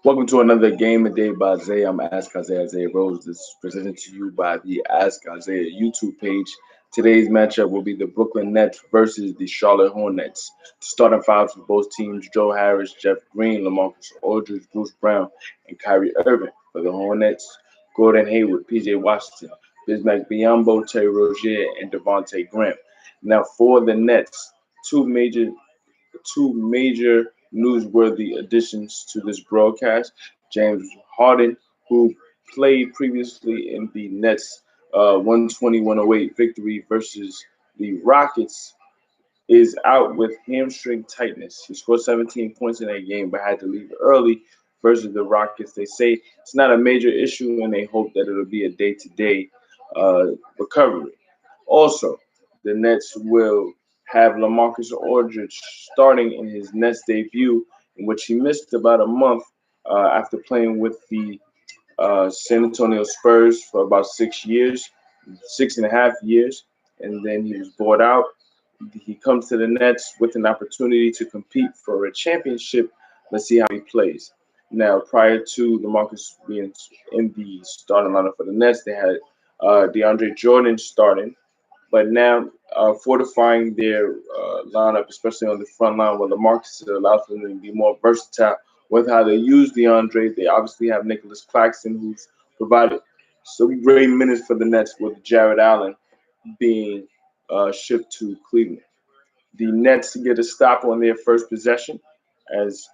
Welcome to another Game a Day by Zay. I'm Ask Isaiah Rose. This is presented to you by the Ask Isaiah YouTube page. Today's matchup will be the Brooklyn Nets versus the Charlotte Hornets. Starting fives for both teams: Joe Harris, Jeff Green, LaMarcus Aldridge, Bruce Brown, and Kyrie Irving. For the Hornets, Gordon Hayward, PJ Washington, Bismack Biyombo, Terry Rozier, and Devontae Graham. Now for the Nets, two major two major newsworthy additions to this broadcast. James Harden, who played previously in the Nets 120-108 victory versus the Rockets, is out with hamstring tightness. He scored 17 points in that game, but had to leave early versus the Rockets. They say it's not a major issue, and they hope that it'll be a day-to-day recovery. Also, the Nets will have LaMarcus Aldridge starting in his Nets debut, in which he missed about a month after playing with the San Antonio Spurs for about 6 years, 6.5 years, and then he was bought out. He comes to the Nets with an opportunity to compete for a championship. Let's see how he plays. Now, prior to LaMarcus being in the starting lineup for the Nets, they had DeAndre Jordan starting, but now fortifying their lineup, especially on the front line, where LaMarcus allows them to be more versatile with how they use DeAndre. They obviously have Nicholas Claxton, who's provided some great minutes for the Nets, with Jared Allen being shipped to Cleveland. The Nets get a stop on their first possession as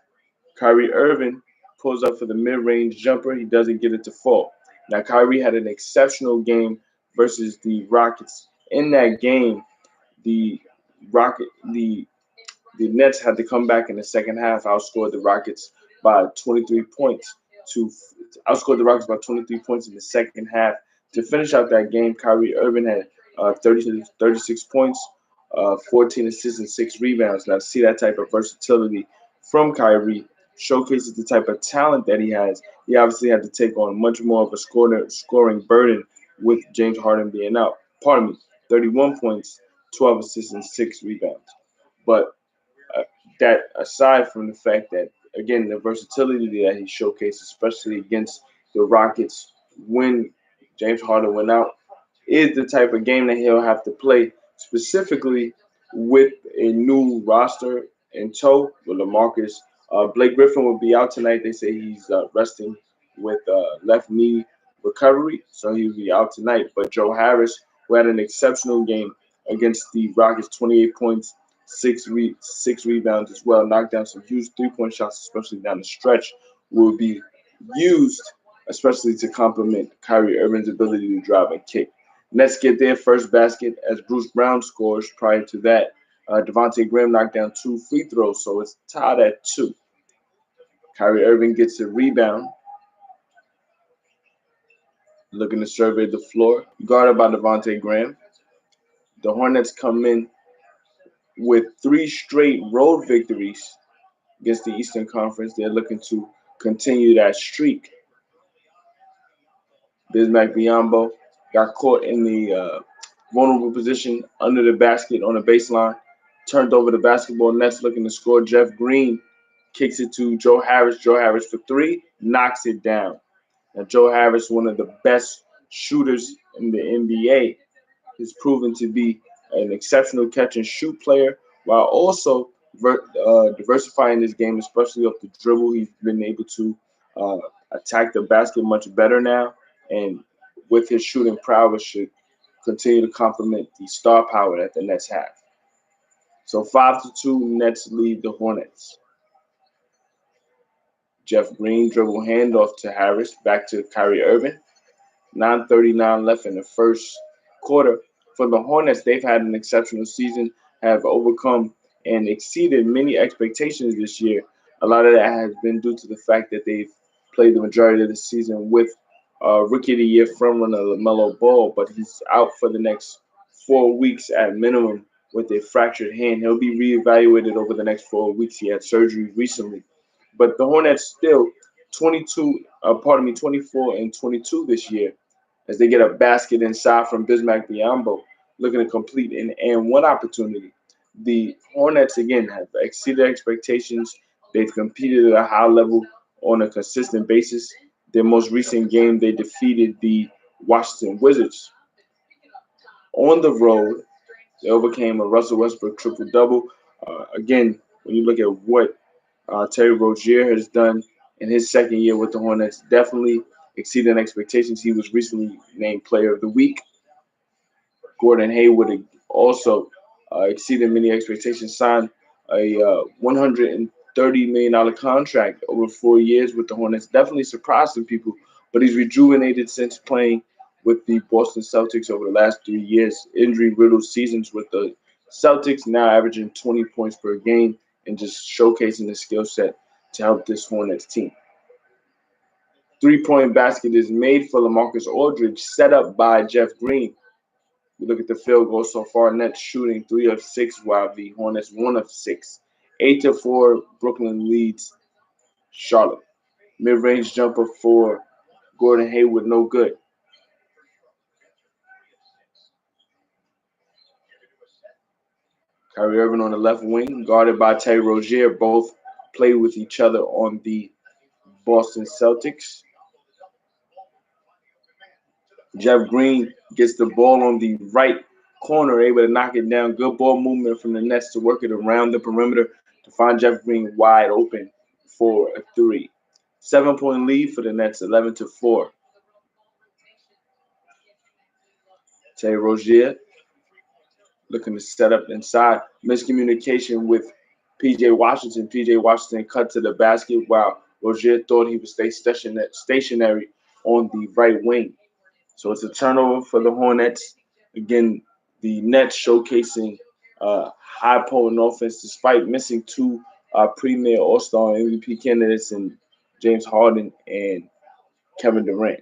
Kyrie Irving pulls up for the mid-range jumper. He doesn't get it to fall. Now, Kyrie had an exceptional game versus the Rockets. In that game, the Rocket the Nets had to come back in the second half, outscored the Rockets by 23 points to outscored the Rockets by 23 points in the second half. To finish out that game, Kyrie Irving had 36 points, 14 assists, and 6 rebounds. Now, to see that type of versatility from Kyrie showcases the type of talent that he has. He obviously had to take on much more of a scoring burden with James Harden being out. Pardon me, 31 points, 12 assists, and 6 rebounds. But uh, that aside from the fact that, again, the versatility that he showcased, especially against the Rockets when James Harden went out, is the type of game that he'll have to play, specifically with a new roster in tow with LaMarcus. Blake Griffin will be out tonight. They say he's resting with left knee recovery, so he'll be out tonight. But Joe Harris, who had an exceptional game against the Rockets, 28 points, 6 rebounds as well, knocked down some huge 3-point shots, especially down the stretch, will be used, especially to complement Kyrie Irving's ability to drive and kick. Nets get their first basket as Bruce Brown scores. Prior to that, Devontae Graham knocked down 2 free throws, so it's tied at 2. Kyrie Irving gets a rebound, looking to survey the floor, guarded by Devontae Graham. The Hornets come in with 3 straight road victories against the Eastern Conference. They're looking to continue that streak. Bismack Biyombo got caught in the vulnerable position under the basket on the baseline, turned over the basketball. Nets looking to score. Jeff Green kicks it to Joe Harris. Joe Harris for 3, knocks it down. Now, Joe Harris, one of the best shooters in the NBA, has proven to be an exceptional catch and shoot player, while also diversifying his game, especially off the dribble. He's been able to uh, attack the basket much better now, and with his shooting prowess, should continue to complement the star power that the Nets have. So 5-2, Nets lead the Hornets. Jeff Green dribble handoff to Harris, back to Kyrie Irving. 9:39 left in the first quarter. For the Hornets, they've had an exceptional season, have overcome and exceeded many expectations this year. A lot of that has been due to the fact that they've played the majority of the season with Rookie of the Year frontrunner LaMelo Ball, but he's out for the next 4 weeks at minimum with a fractured hand. He'll be reevaluated over the next 4 weeks. He had surgery recently, but the Hornets still 24 and 22 this year, as they get a basket inside from Bismack Biyombo, looking to complete an and one opportunity. The Hornets again have exceeded expectations. They've competed at a high level on a consistent basis. Their most recent game, they defeated the Washington Wizards. On the road, they overcame a Russell Westbrook triple-double. Again, when you look at what Terry Rozier has done in his second year with the Hornets, definitely exceeding expectations. He was recently named Player of the Week. Gordon Hayward also exceeded many expectations, signed a $130 million contract over 4 years with the Hornets. Definitely surprised some people, but he's rejuvenated since playing with the Boston Celtics over the last 3 years. Injury-riddled seasons with the Celtics, now averaging 20 points per game and just showcasing the skill set to help this Hornets team. Three-point basket is made for LaMarcus Aldridge, set up by Jeff Green. We look at the field goal so far. Nets shooting 3 of 6, while the Hornets 1 of 6. 8-4, Brooklyn leads Charlotte. Mid-range jumper for Gordon Hayward, no good. Kyrie Irving on the left wing, guarded by Terry Rozier. Both play with each other on the Boston Celtics. Jeff Green gets the ball on the right corner, able to knock it down. Good ball movement from the Nets to work it around the perimeter to find Jeff Green wide open for a 3. 7-point lead for the Nets, 11-4. Terry Rozier looking to set up inside. Miscommunication with P.J. Washington. P.J. Washington cut to the basket while Rozier thought he would stay stationary on the right wing. So it's a turnover for the Hornets. Again, the Nets showcasing high potent offense despite missing 2 premier All-Star MVP candidates in James Harden and Kevin Durant.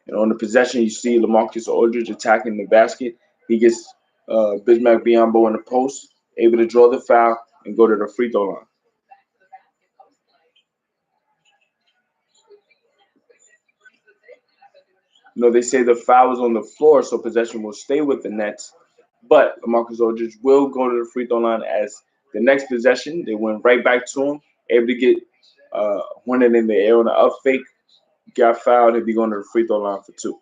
And on the possession, you see LaMarcus Aldridge attacking the basket. He gets Bismack Biyombo in the post, able to draw the foul and go to the free throw line. They say the foul is on the floor, so possession will stay with the Nets. But LaMarcus Aldridge will go to the free throw line as the next possession. They went right back to him, able to get Hornet in the air on the up fake. Got fouled. He'll be going to the free throw line for 2.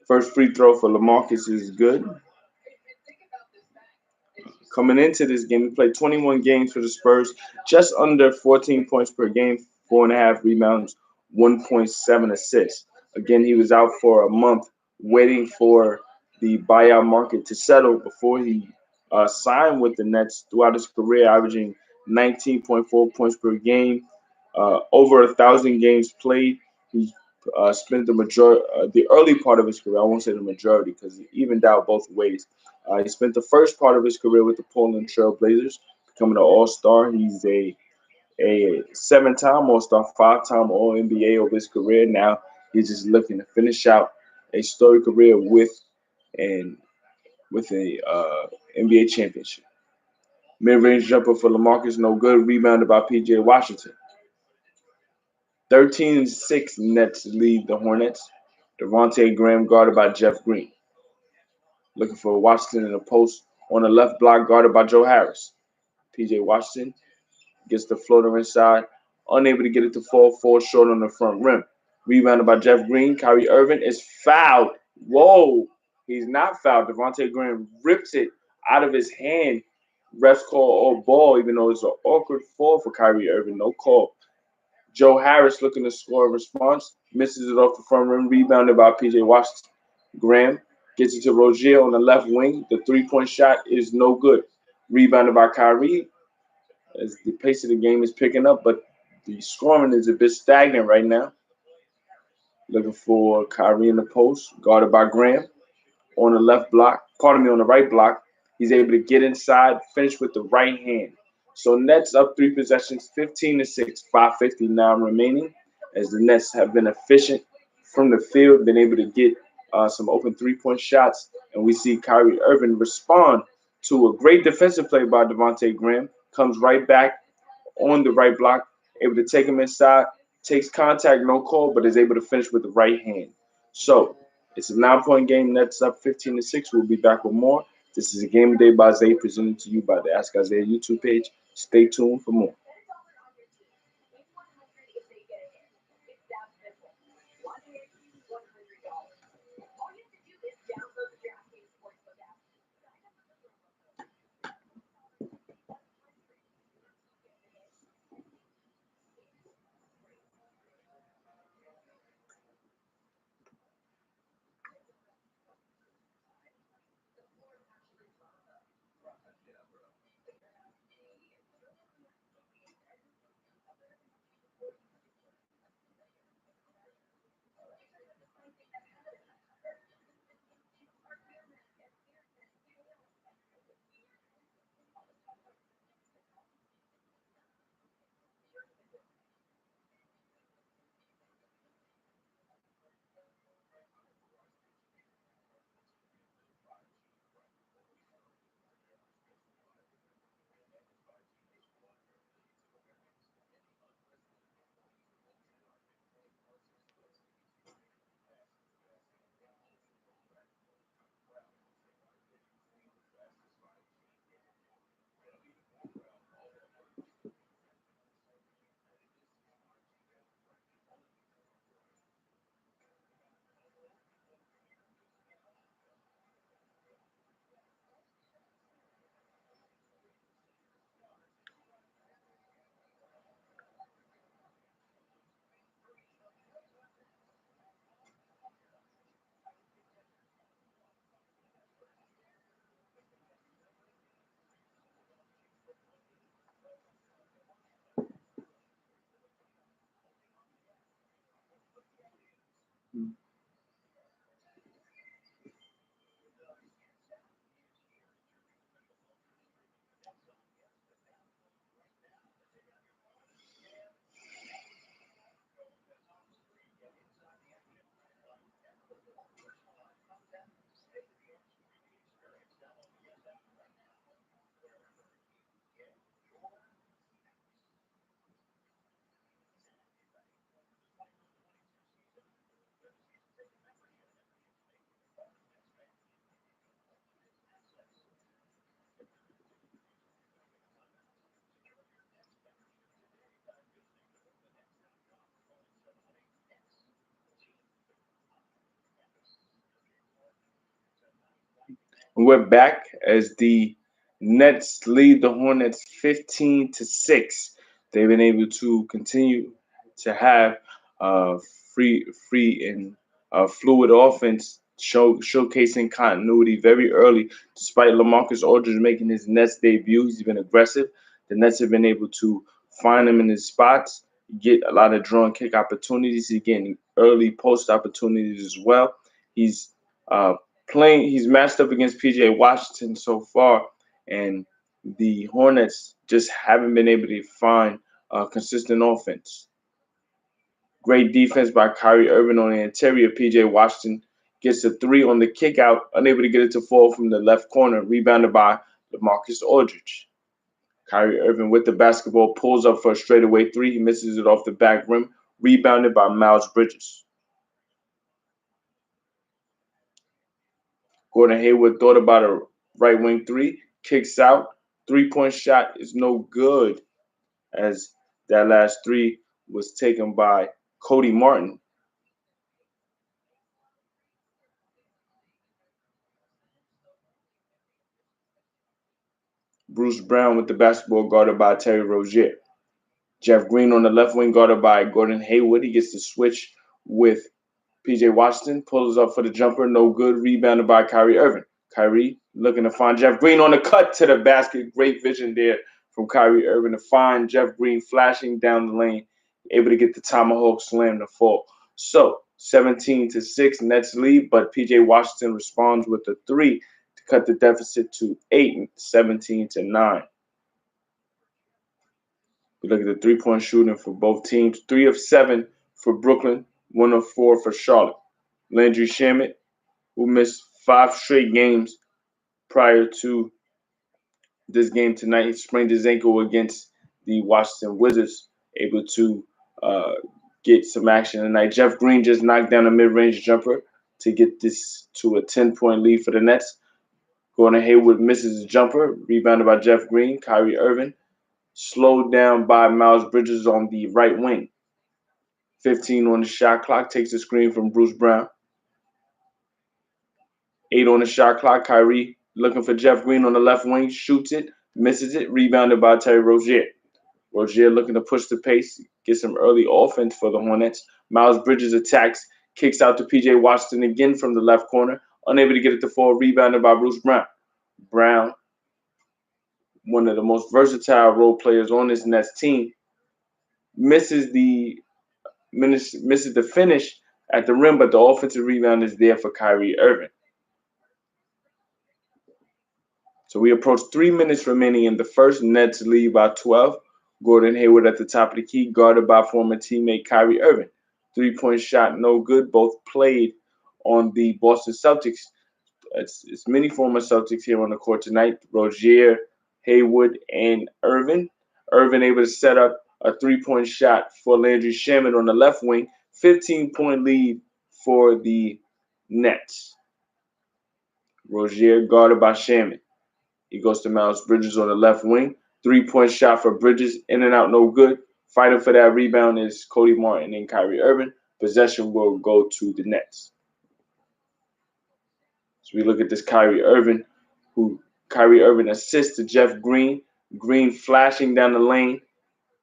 First free throw for LaMarcus is good. Coming into this game, he played 21 games for the Spurs, just under 14 points per game, 4.5 rebounds, 1.7 assists. Again, he was out for a month waiting for the buyout market to settle before he signed with the Nets. Throughout his career, averaging 19.4 points per game, over 1,000 games played. He spent the early part of his career. I won't say the majority because he evened out both ways. He spent the first part of his career with the Portland Trail Blazers, becoming an All-Star. He's a 7-time All-Star, 5-time All-NBA over his career. Now he's just looking to finish out a storied career with a NBA championship. Mid-range jumper for LaMarcus, no good. Rebounded by P.J. Washington. 13-6 Nets lead the Hornets. Devontae Graham guarded by Jeff Green. Looking for Washington in the post on the left block, guarded by Joe Harris. P.J. Washington gets the floater inside, unable to get it to fall short on the front rim. Rebounded by Jeff Green. Kyrie Irving is fouled. Whoa, he's not fouled. Devontae Graham rips it out of his hand. Refs call all ball, even though it's an awkward fall for Kyrie Irving. No call. Joe Harris looking to score a response. Misses it off the front rim. Rebounded by P.J. Washington. Graham gets it to Rozier on the left wing. The three-point shot is no good. Rebounded by Kyrie as the pace of the game is picking up, but the scoring is a bit stagnant right now. Looking for Kyrie in the post, guarded by Graham on the on the right block. He's able to get inside, finish with the right hand. So Nets up 3 possessions, 15-6, 5:59 remaining, as the Nets have been efficient from the field, been able to get some open 3-point shots, and we see Kyrie Irving respond to a great defensive play by Devontae Graham. Comes right back on the right block, able to take him inside, takes contact, no call, but is able to finish with the right hand. So it's a 9-point game. Nets up 15-6. We'll be back with more. This is a game of day by Zay, presented to you by the Ask Isaiah YouTube page. Stay tuned for more. We're back as the Nets lead the Hornets 15-6. They've been able to continue to have uh, free and fluid offense, showcasing continuity very early. Despite LaMarcus Aldridge making his Nets debut, he's been aggressive. The Nets have been able to find him in his spots, get a lot of draw and kick opportunities. He's getting early post opportunities as well. He's uh, he's matched up against PJ Washington so far, and the Hornets just haven't been able to find consistent offense. Great defense by Kyrie Irving on the interior. PJ Washington gets a three on the kick out, unable to get it to fall from the left corner, rebounded by LaMarcus Aldridge. Kyrie Irving with the basketball pulls up for a straightaway three. He misses it off the back rim, rebounded by Miles Bridges. Gordon Hayward thought about a right wing three, kicks out. 3-point shot is no good, as that last three was taken by Cody Martin. Bruce Brown with the basketball guarded by Terry Rozier. Jeff Green on the left wing guarded by Gordon Hayward. He gets the switch with PJ Washington, pulls up for the jumper, no good, rebounded by Kyrie Irving. Kyrie looking to find Jeff Green on the cut to the basket. Great vision there from Kyrie Irving to find Jeff Green flashing down the lane, able to get the tomahawk slam to fall. So 17-6, Nets lead, but PJ Washington responds with a three to cut the deficit to 8, 17-9. We look at the 3-point shooting for both teams. 3 of 7 for Brooklyn, 1 of 4 for Charlotte. Landry Shamet, who missed 5 straight games prior to this game tonight, he sprained his ankle against the Washington Wizards, able to uh, get some action tonight. Jeff Green just knocked down a mid-range jumper to get this to a 10-point lead for the Nets. Gordon Hayward misses a jumper, rebounded by Jeff Green. Kyrie Irving slowed down by Miles Bridges on the right wing. 15 on the shot clock, takes the screen from Bruce Brown. 8 on the shot clock, Kyrie looking for Jeff Green on the left wing, shoots it, misses it, rebounded by Terry Rozier. Rozier looking to push the pace, get some early offense for the Hornets. Miles Bridges attacks, kicks out to P.J. Washington again from the left corner, unable to get it to fall, rebounded by Bruce Brown. Brown, one of the most versatile role players on this Nets team, misses the finish at the rim, but the offensive rebound is there for Kyrie Irving. So we approach 3 minutes remaining in the first. Nets lead by 12. Gordon Hayward at the top of the key, guarded by former teammate Kyrie Irving. 3-point shot, no good. Both played on the Boston Celtics. It's many former Celtics here on the court tonight. Rozier, Hayward, and Irving. Irving able to set up a 3-point shot for Landry Shamet on the left wing. 15-point lead for the Nets. Rozier guarded by Shamet. He goes to Miles Bridges on the left wing. 3-point shot for Bridges, in and out, no good. Fighting for that rebound is Cody Martin and Kyrie Irving. Possession will go to the Nets. So we look at this Kyrie Irving assists to Jeff Green. Green flashing down the lane,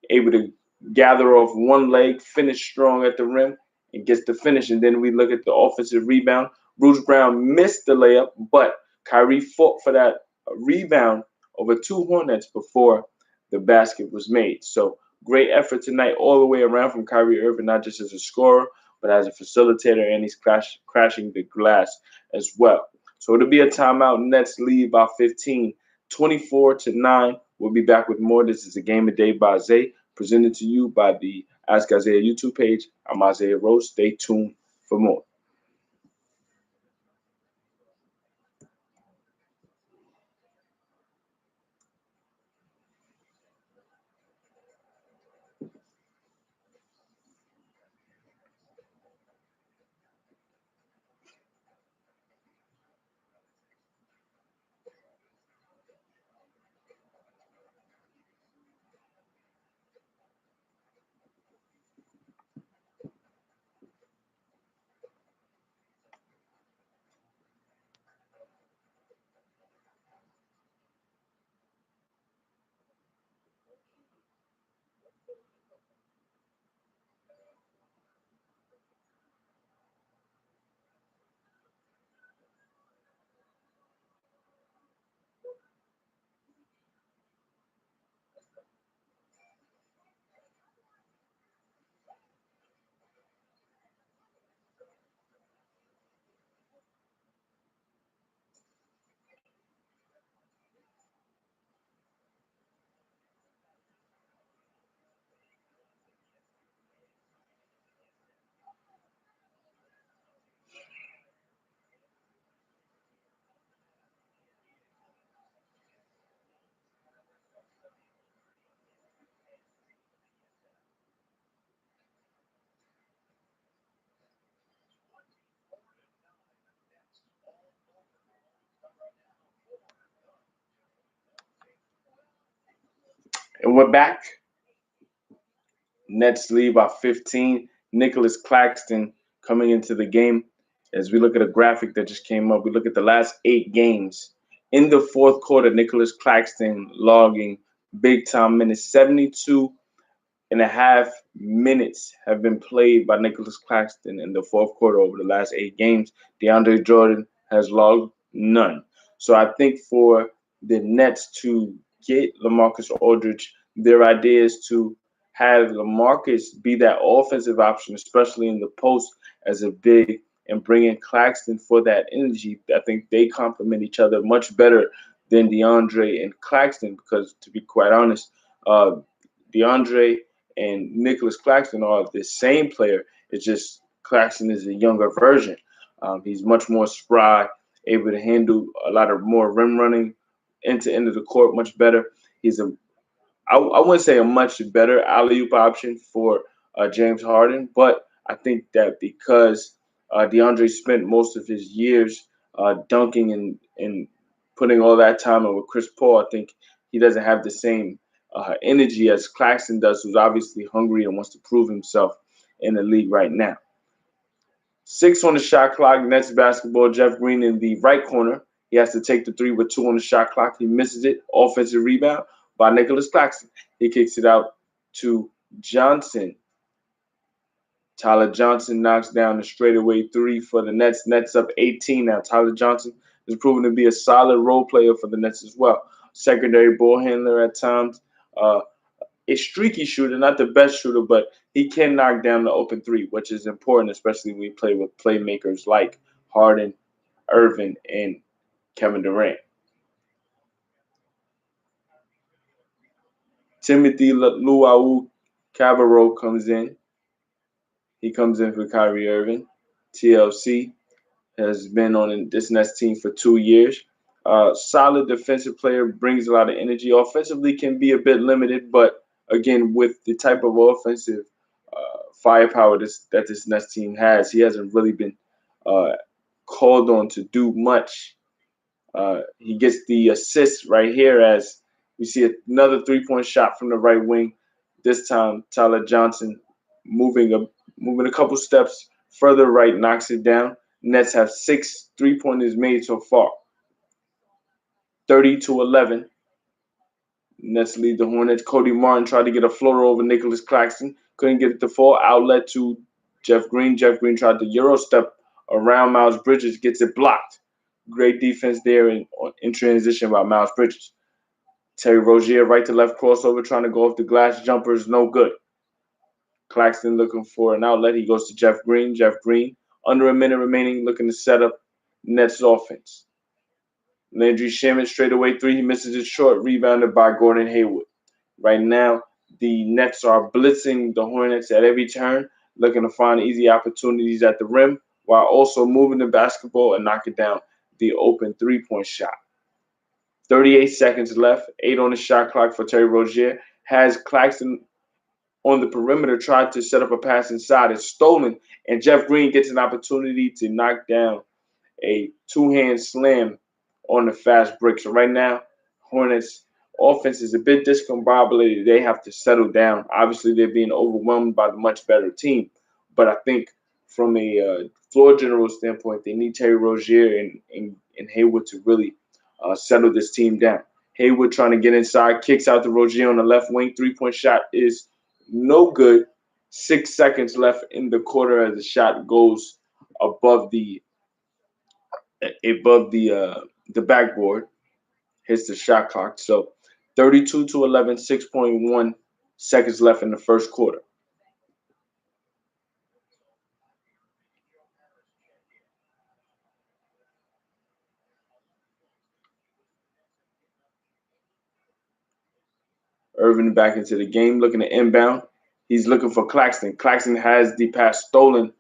able to gather off one leg, finish strong at the rim, and gets the finish. And then we look at the offensive rebound. Bruce Brown missed the layup, but Kyrie fought for that rebound over 2 Hornets before the basket was made. So great effort tonight all the way around from Kyrie Irving, not just as a scorer, but as a facilitator, and he's crashing the glass as well. So it'll be a timeout. Nets lead by 15, 24-9. We'll be back with more. This is a Game of Day by Zay, presented to you by the Ask Isaiah YouTube page. I'm Isaiah Rose. Stay tuned for more. And we're back. Nets lead by 15. Nicholas Claxton coming into the game. As we look at a graphic that just came up, we look at the last 8 games. In the fourth quarter, Nicholas Claxton logging big-time minutes. 72.5 minutes have been played by Nicholas Claxton in the fourth quarter over the last 8 games. DeAndre Jordan has logged none. So I think for the Nets to get LaMarcus Aldridge, their idea is to have LaMarcus be that offensive option, especially in the post as a big, and bring in Claxton for that energy. I think they complement each other much better than DeAndre and Claxton because, to be quite honest, DeAndre and Nicholas Claxton are the same player. It's just Claxton is a younger version. He's much more spry, able to handle a lot of more rim running end of the court much better. He's I wouldn't say a much better alley-oop option for James Harden. But I think that because DeAndre spent most of his years dunking and putting all that time in with Chris Paul, I think he doesn't have the same energy as Claxton does, who's obviously hungry and wants to prove himself in the league right now. 6 on the shot clock. Nets basketball. Jeff Green in the right corner. He has to take the three with 2 on the shot clock. He misses it. Offensive rebound by Nicholas Claxton. He kicks it out to Johnson. Tyler Johnson knocks down the straightaway three for the Nets. Nets up 18 now. Tyler Johnson is proven to be a solid role player for the Nets as well. Secondary ball handler at times. A streaky shooter, not the best shooter, but he can knock down the open three, which is important, especially when you play with playmakers like Harden, Irvin, and Kevin Durant. Timothy Luau Cabarro comes in. He comes in for Kyrie Irving. TLC has been on this Nets team for 2 years. Solid defensive player, brings a lot of energy. Offensively can be a bit limited, but again, with the type of offensive firepower that this Nets team has, he hasn't really been uh, called on to do much. He gets the assist right here as we see another 3-point shot from the right wing. This time, Tyler Johnson moving a couple steps further right knocks it down. Nets have 6 3-pointers made so far. 30-11. Nets lead the Hornets. Cody Martin tried to get a floater over Nicholas Claxton. Couldn't get it to fall. Outlet to Jeff Green. Jeff Green tried to Euro step around Miles Bridges. Gets it blocked. Great defense there in transition by Miles Bridges. Terry Rozier right to left crossover trying to go off the glass. Jumper is no good. Claxton looking for an outlet. He goes to Jeff Green. Jeff Green, under a minute remaining, looking to set up Nets offense. Landry Shamet straight away three. He misses it short. Rebounded by Gordon Hayward. Right now, the Nets are blitzing the Hornets at every turn, looking to find easy opportunities at the rim while also moving the basketball and knocking down the open 3-point shot. 38 seconds left. 8 on the shot clock for Terry Rozier. Has Claxton on the perimeter, tried to set up a pass inside. It's stolen, and Jeff Green gets an opportunity to knock down a two-hand slam on the fast break. So right now, Hornets offense is a bit discombobulated. They have to settle down. Obviously, they're being overwhelmed by the much better team. But I think from a floor general standpoint, they need Terry Rozier and Hayward to really settle this team down. Hayward trying to get inside, kicks out to Rozier on the left wing. 3-point shot is no good. 6 seconds left in the quarter as the shot goes above the backboard, hits the shot clock. So 32-11, 6.1 seconds left in the first quarter. Irvin back into the game, looking to inbound. He's looking for Claxton. Claxton has the pass stolen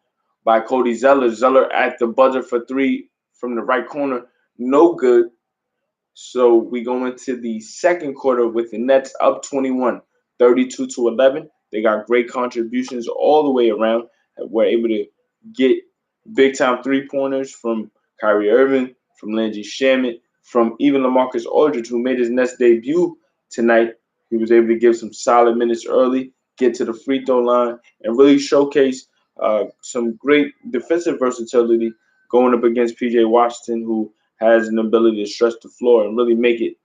by Cody Zeller. Zeller at the buzzer for three from the right corner. No good. So we go into the second quarter with the Nets up 21, 32-11. They got great contributions all the way around. We're able to get big time 3-pointers from Kyrie Irving, from Landry Shamet, from even LaMarcus Aldridge, who made his Nets debut tonight. He was able to give some solid minutes early, get to the free throw line, and really showcase some great defensive versatility going up against PJ Washington, who has an ability to stretch the floor and really make it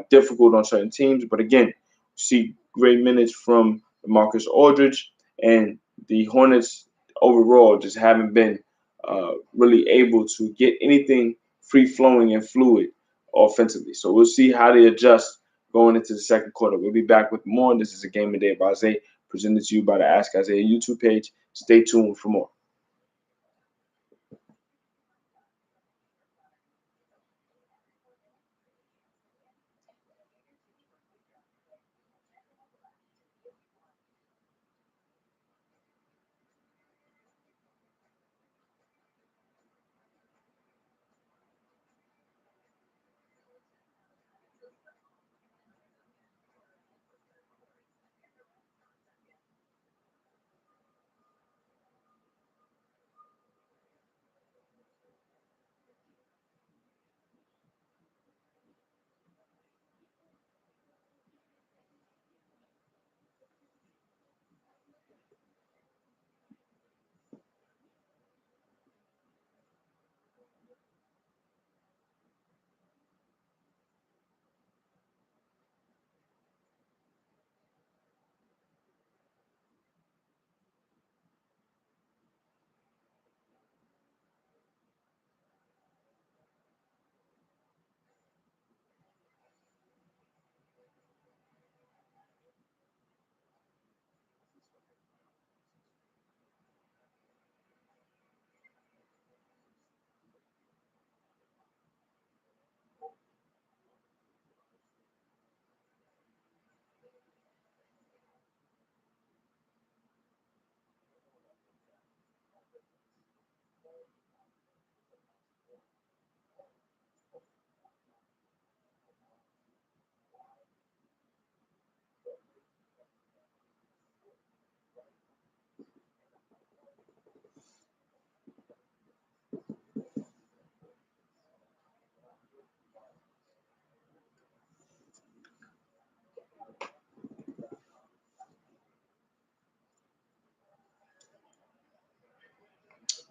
difficult on certain teams. But again, see great minutes from Marcus Aldridge, and the Hornets overall just haven't been really able to get anything free flowing and fluid offensively. So we'll see how they adjust going into the second quarter. We'll be back with more. This is a Game of the Day by Isaiah, presented to you by the Ask Isaiah YouTube page. Stay tuned for more.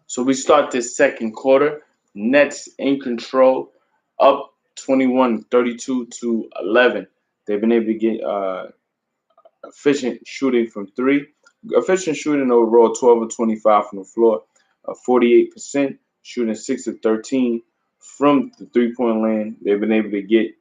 So we start this second quarter. Nets in control, up 21-32 to 11. They've been able to get efficient shooting from three. Efficient shooting overall, 12 of 25 from the floor, 48%, shooting 6 of 13 from the three-point lane. They've been able to get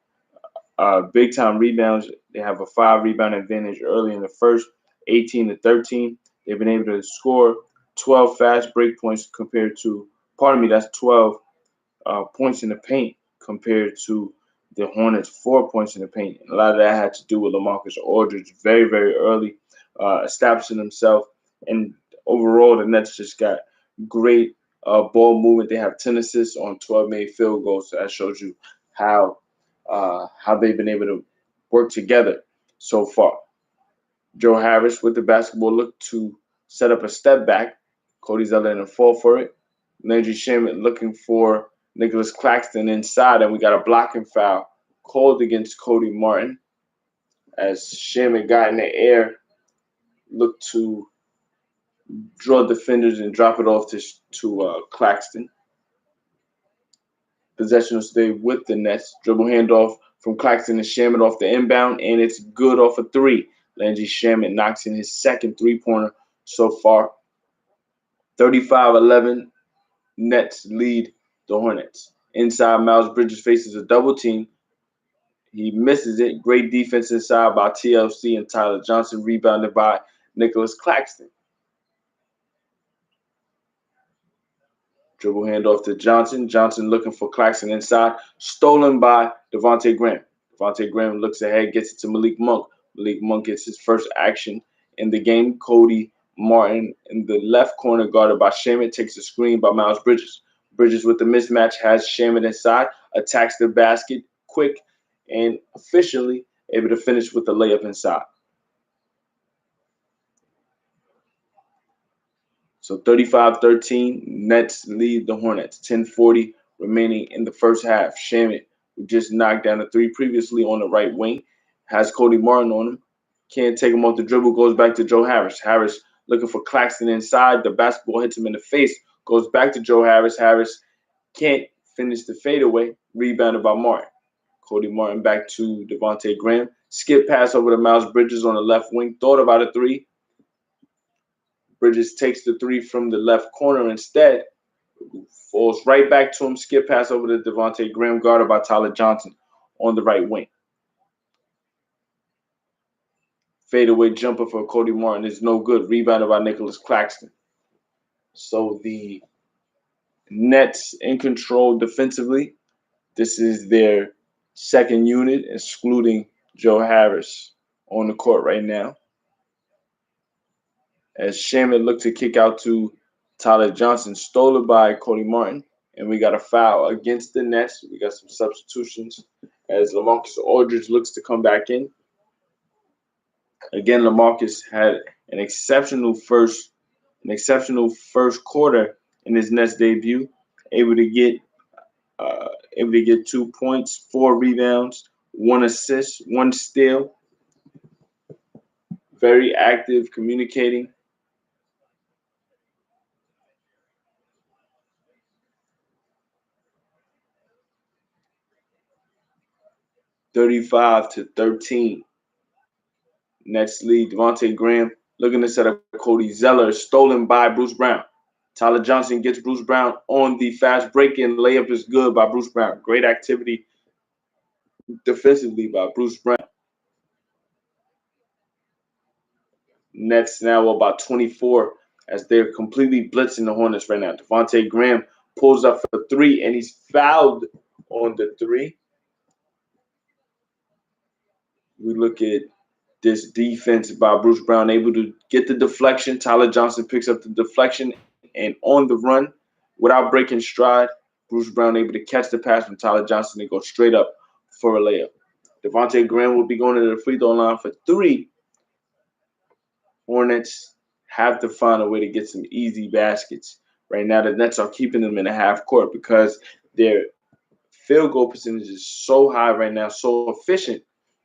big time rebounds. They have a 5 rebound advantage early in the first, 18 to 13. They've been able to score 12 fast break points compared to, pardon me, that's 12 points in the paint compared to the Hornets 4 points in the paint. A lot of that had to do with LaMarcus Aldridge very, very early, establishing himself. And overall, the Nets just got great ball movement. They have 10 assists on 12 made field goals. So that shows you how they've been able to work together so far. Joe Harris with the basketball looked to set up a step back. Cody Zeller didn't fall for it. Landry Shamet looking for Nicholas Claxton inside, and we got a blocking foul called against Cody Martin as Shamet got in the air, looked to draw defenders and drop it off to Claxton. Possession will stay with the Nets. Dribble handoff from Claxton and Shamet off the inbound, and it's good off a three. Landry Shamet knocks in his second three-pointer so far. 35-11, Nets lead the Hornets. Inside, Miles Bridges faces a double team. He misses it. Great defense inside by TLC and Tyler Johnson, rebounded by Nicholas Claxton. Dribble handoff to Johnson. Johnson looking for Claxton inside. Stolen by Devontae Graham. Devontae Graham looks ahead, gets it to Malik Monk. Malik Monk gets his first action in the game. Cody Martin in the left corner, guarded by Shamet, takes a screen by Miles Bridges. Bridges with the mismatch has Shamet inside, attacks the basket quick and efficiently, able to finish with the layup inside. So 35-13, Nets lead the Hornets. 10:40 remaining in the first half. Shamet, who just knocked down a three previously on the right wing, has Cody Martin on him. Can't take him off the dribble, goes back to Joe Harris. Harris looking for Claxton inside. The basketball hits him in the face, goes back to Joe Harris. Harris can't finish the fadeaway, rebounded by Martin. Cody Martin back to Devontae Graham. Skip pass over to Miles Bridges on the left wing. Thought about a three. Bridges takes the three from the left corner instead. Falls right back to him. Skip pass over to Devontae Graham, guarded by Tyler Johnson on the right wing. Fadeaway jumper for Cody Martin is no good. Rebounded by Nicholas Claxton. So the Nets in control defensively. This is their second unit, excluding Joe Harris on the court right now. As Shamet looked to kick out to Tyler Johnson, stolen by Cody Martin. And we got a foul against the Nets. We got some substitutions as LaMarcus Aldridge looks to come back in. Again, LaMarcus had an exceptional first quarter in his Nets debut, able to get 2 points, 4 rebounds, 1 assist, 1 steal. Very active, communicating. (35-13). Nets lead. Devontae Graham looking to set up Cody Zeller, stolen by Bruce Brown. Tyler Johnson gets Bruce Brown on the fast break-in. Layup is good by Bruce Brown. Great activity defensively by Bruce Brown. Nets now about 24 as they're completely blitzing the Hornets right now. Devontae Graham pulls up for 3, and he's fouled on the 3. We look at this defense by Bruce Brown, able to get the deflection. Tyler Johnson picks up the deflection, and on the run, without breaking stride, Bruce Brown able to catch the pass from Tyler Johnson and go straight up for a layup. Devontae Graham will be going to the free throw line for 3. Hornets have to find a way to get some easy baskets. Right now, the Nets are keeping them in the half court because their field goal percentage is so high right now, so efficient,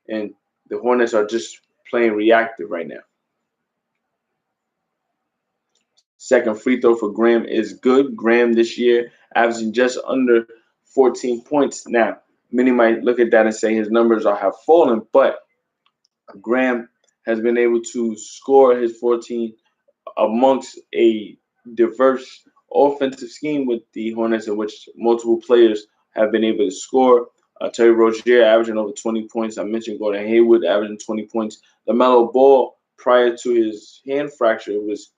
and the Hornets are just playing reactive right now. Second free throw for Graham is good. Graham this year averaging just under 14 points. Now, many might look at that and say his numbers have fallen, but Graham has been able to score his 14 amongst a diverse offensive scheme with the Hornets, in which multiple players have been able to score. Terry Rozier averaging over 20 points. I mentioned Gordon Hayward averaging 20 points. LaMelo Ball, prior to his hand fracture, was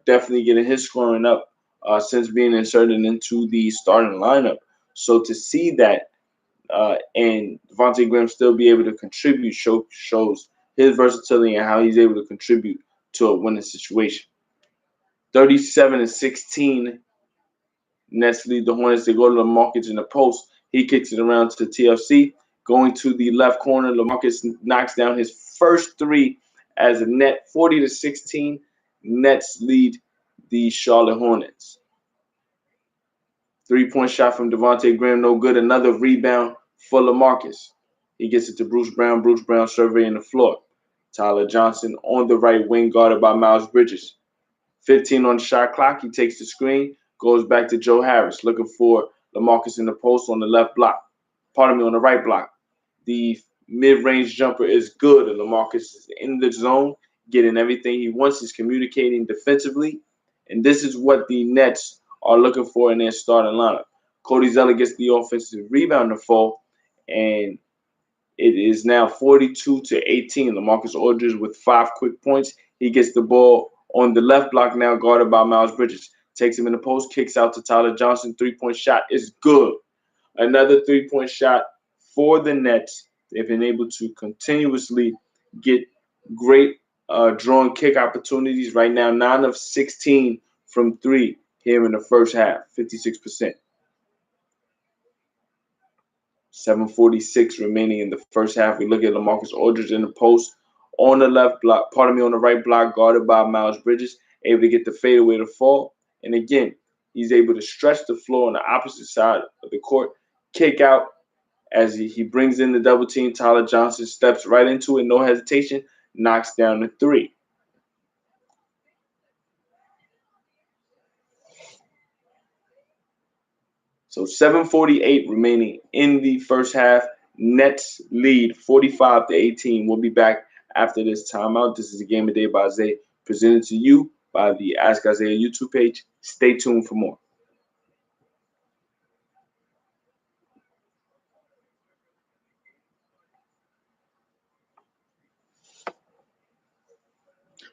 definitely getting his scoring up since being inserted into the starting lineup. So to see that and Devontae Graham still be able to contribute shows his versatility and how he's able to contribute to a winning situation. 37-16, Nets lead the Hornets. They go to LaMarcus in the post. He kicks it around to TLC. Going to the left corner, LaMarcus knocks down his first three as a net. 40-16, Nets lead the Charlotte Hornets. Three-point shot from Devontae Graham, no good. Another rebound for LaMarcus. He gets it to Bruce Brown. Bruce Brown surveying the floor. Tyler Johnson on the right wing, guarded by Miles Bridges. 15 on the shot clock. He takes the screen, goes back to Joe Harris, looking for LaMarcus in the post on the left block. On the right block. The mid-range jumper is good, and LaMarcus is in the zone, getting everything he wants. He's communicating defensively, and this is what the Nets are looking for in their starting lineup. Cody Zeller gets the offensive rebound to fall, and it is now 42-18. LaMarcus Aldridge with 5 quick points. He gets the ball on the left block now, guarded by Miles Bridges. Takes him in the post, kicks out to Tyler Johnson. Three-point shot is good. Another three-point shot for the Nets. They've been able to continuously get great drawing kick opportunities. Right now, 9 of 16 from 3 here in the first half, 56%. 7:46 remaining in the first half. We look at LaMarcus Aldridge in the post on the left block, on the right block, guarded by Miles Bridges, able to get the fadeaway to fall. And again, he's able to stretch the floor on the opposite side of the court, kick out as he brings in the double team. Tyler Johnson steps right into it, no hesitation, knocks down the three. So 7:48 remaining in the first half. Nets lead 45-18. We'll be back after this timeout. This is a Game of Day by Isaiah, presented to you by the Ask Isaiah YouTube page. Stay tuned for more. I'm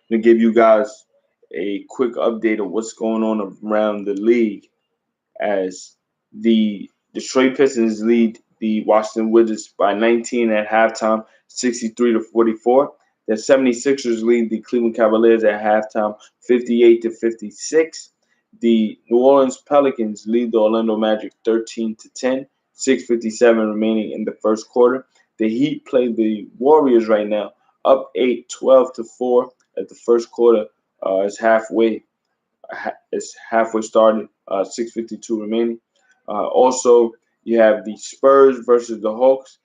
going to give you guys a quick update of what's going on around the league as the Detroit Pistons lead the Washington Wizards by 19 at halftime, 63-44. The 76ers lead the Cleveland Cavaliers at halftime, 58-56. The New Orleans Pelicans lead the Orlando Magic 13-10, 6:57 remaining in the first quarter. The Heat play the Warriors right now, up 8, 12-4 at the first quarter is halfway started, 6:52 remaining. Also, you have the Spurs versus the Hawks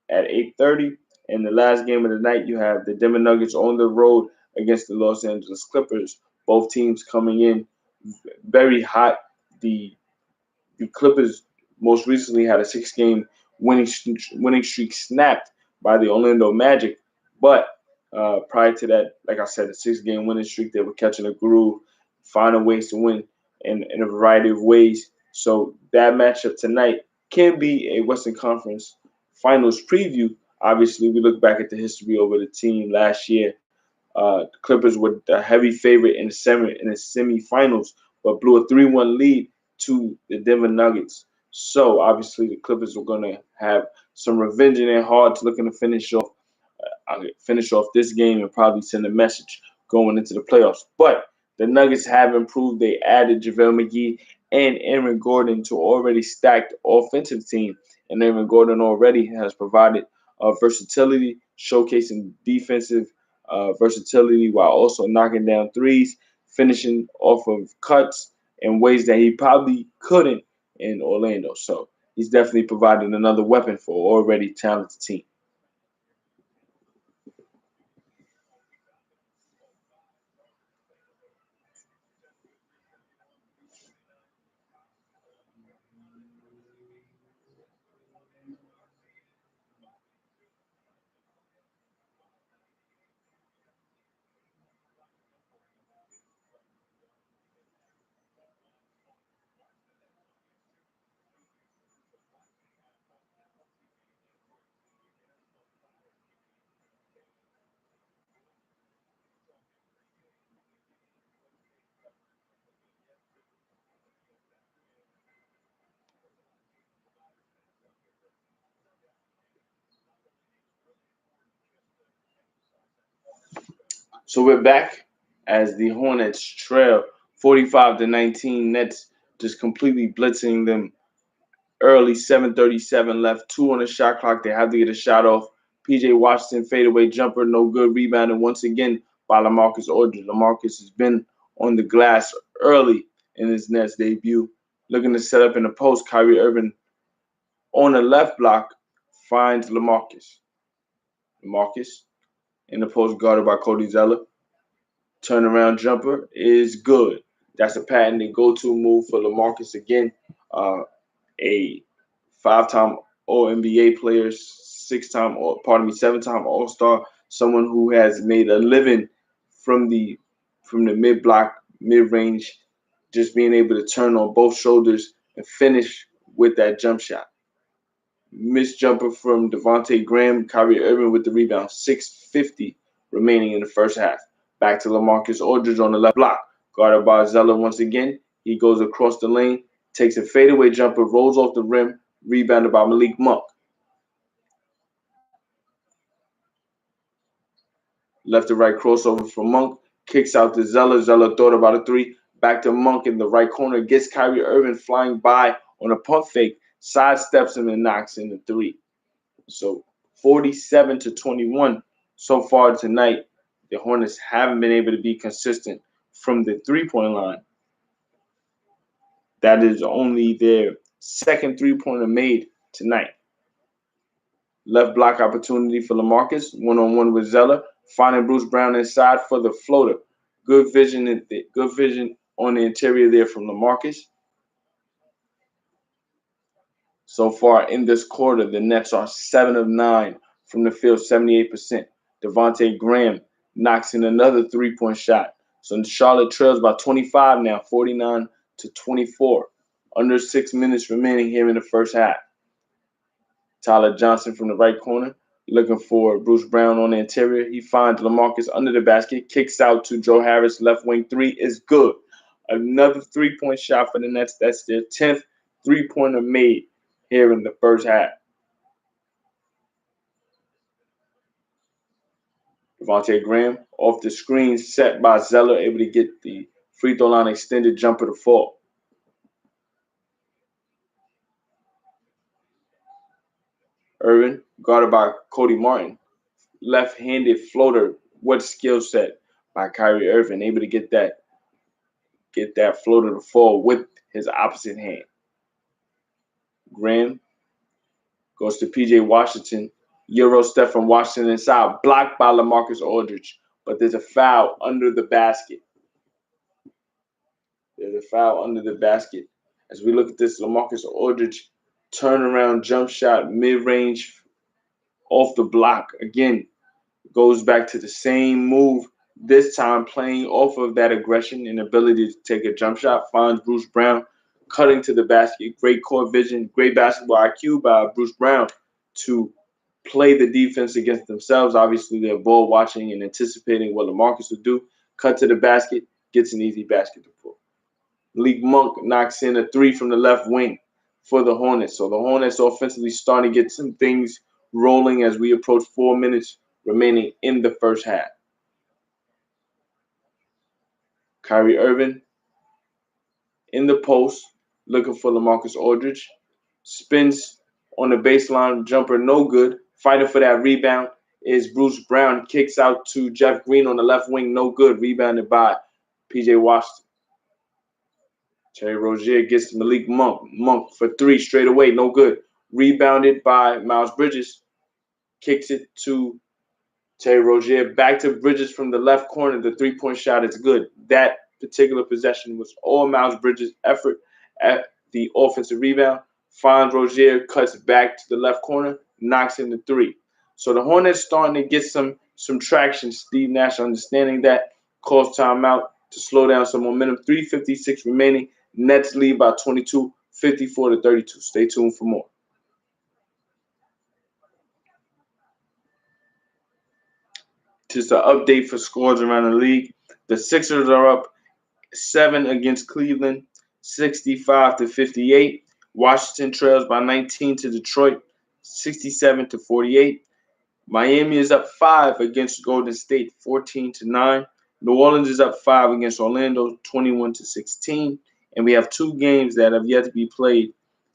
at 8:30. And the last game of the night, you have the Denver Nuggets on the road against the Los Angeles Clippers. Both teams coming in very hot. The Clippers most recently had a 6-game winning streak snapped by the Orlando Magic. But prior to that, like I said, a 6-game winning streak, they were catching a groove, finding ways to win in a variety of ways. So that matchup tonight can be a Western Conference Finals preview. Obviously, we look back at the history over the team last year. The Clippers were the heavy favorite in the semifinals, but blew a 3-1 lead to the Denver Nuggets. So obviously, the Clippers were going to have some revenge in their hearts, looking to finish off this game and probably send a message going into the playoffs. But the Nuggets have improved. They added JaVale McGee and Aaron Gordon to already stacked offensive team, and Aaron Gordon already has provided versatility, showcasing defensive versatility while also knocking down threes, finishing off of cuts in ways that he probably couldn't in Orlando. So he's definitely providing another weapon for an already talented team. So we're back as the Hornets trail 45-19. Nets just completely blitzing them early. 7:37 left. 2 on the shot clock. They have to get a shot off. PJ Washington fadeaway jumper, no good. Rebounded once again by LaMarcus Aldridge. LaMarcus has been on the glass early in his Nets debut. Looking to set up in the post. Kyrie Irving on the left block finds LaMarcus. LaMarcus in the post guarded by Cody Zeller. Turnaround jumper is good. That's a patented go-to move for LaMarcus again. A 5-time All-NBA player, 7-time All-Star, someone who has made a living from the mid-block, mid-range, just being able to turn on both shoulders and finish with that jump shot. Missed jumper from Devontae Graham. Kyrie Irving with the rebound. 6:50 remaining in the first half. Back to LaMarcus Aldridge on the left block. Guarded by Zeller once again. He goes across the lane, takes a fadeaway jumper, rolls off the rim, rebounded by Malik Monk. Left to right crossover from Monk. Kicks out to Zeller. Zeller thought about a three. Back to Monk in the right corner. Gets Kyrie Irving flying by on a pump fake. Sidesteps him and knocks in the three. So 47-21 so far tonight. The Hornets haven't been able to be consistent from the three-point line. That is only their second three-pointer made tonight. Left block opportunity for LaMarcus, one-on-one with Zeller, finding Bruce Brown inside for the floater. Good vision on the interior there from LaMarcus. So far in this quarter, the Nets are 7 of 9 from the field, 78%. Devontae Graham knocks in another three-point shot. So Charlotte trails by 25 now, 49-24. Under 6 minutes remaining here in the first half. Tyler Johnson from the right corner, looking for Bruce Brown on the interior. He finds LaMarcus under the basket, kicks out to Joe Harris, left wing three is good. Another three-point shot for the Nets. That's their 10th three-pointer made here in the first half. Devontae Graham off the screen, set by Zeller, able to get the free throw line extended jumper to fall. Irvin, guarded by Cody Martin. Left-handed floater. What skill set by Kyrie Irving, able to get that floater to fall with his opposite hand. Graham goes to PJ Washington. Euro step from Washington inside, blocked by LaMarcus Aldridge, but there's a foul under the basket. As we look at this, LaMarcus Aldridge turnaround jump shot, mid-range, off the block. Again, goes back to the same move, this time playing off of that aggression and ability to take a jump shot. Finds Bruce Brown cutting to the basket. Great court vision, great basketball IQ by Bruce Brown to play the defense against themselves. Obviously, they're ball watching and anticipating what LaMarcus would do. Cut to the basket, gets an easy basket to pull. Malik Monk knocks in a three from the left wing for the Hornets. So the Hornets offensively starting to get some things rolling as we approach 4 minutes remaining in the first half. Kyrie Irving in the post, looking for LaMarcus Aldridge. Spins on the baseline, jumper no good. Fighting for that rebound is Bruce Brown. Kicks out to Jeff Green on the left wing, no good. Rebounded by PJ Washington. Terry Rozier gets Malik Monk. Monk for three straight away, no good. Rebounded by Miles Bridges. Kicks it to Terry Rozier. Back to Bridges from the left corner. The three-point shot is good. That particular possession was all Miles Bridges' effort at the offensive rebound. Finds Rozier, cuts back to the left corner, knocks in the three. So the Hornets starting to get some traction. Steve Nash understanding that, calls timeout to slow down some momentum. 3:56 remaining. Nets lead by 22, 54-32. Stay tuned for more. Just an update for scores around the league. The Sixers are up 7 against Cleveland, 65-58. Washington trails by 19 to Detroit, 67-48. Miami is up 5 against Golden State, 14-9. New Orleans is up 5 against Orlando, 21-16. And we have two games that have yet to be played.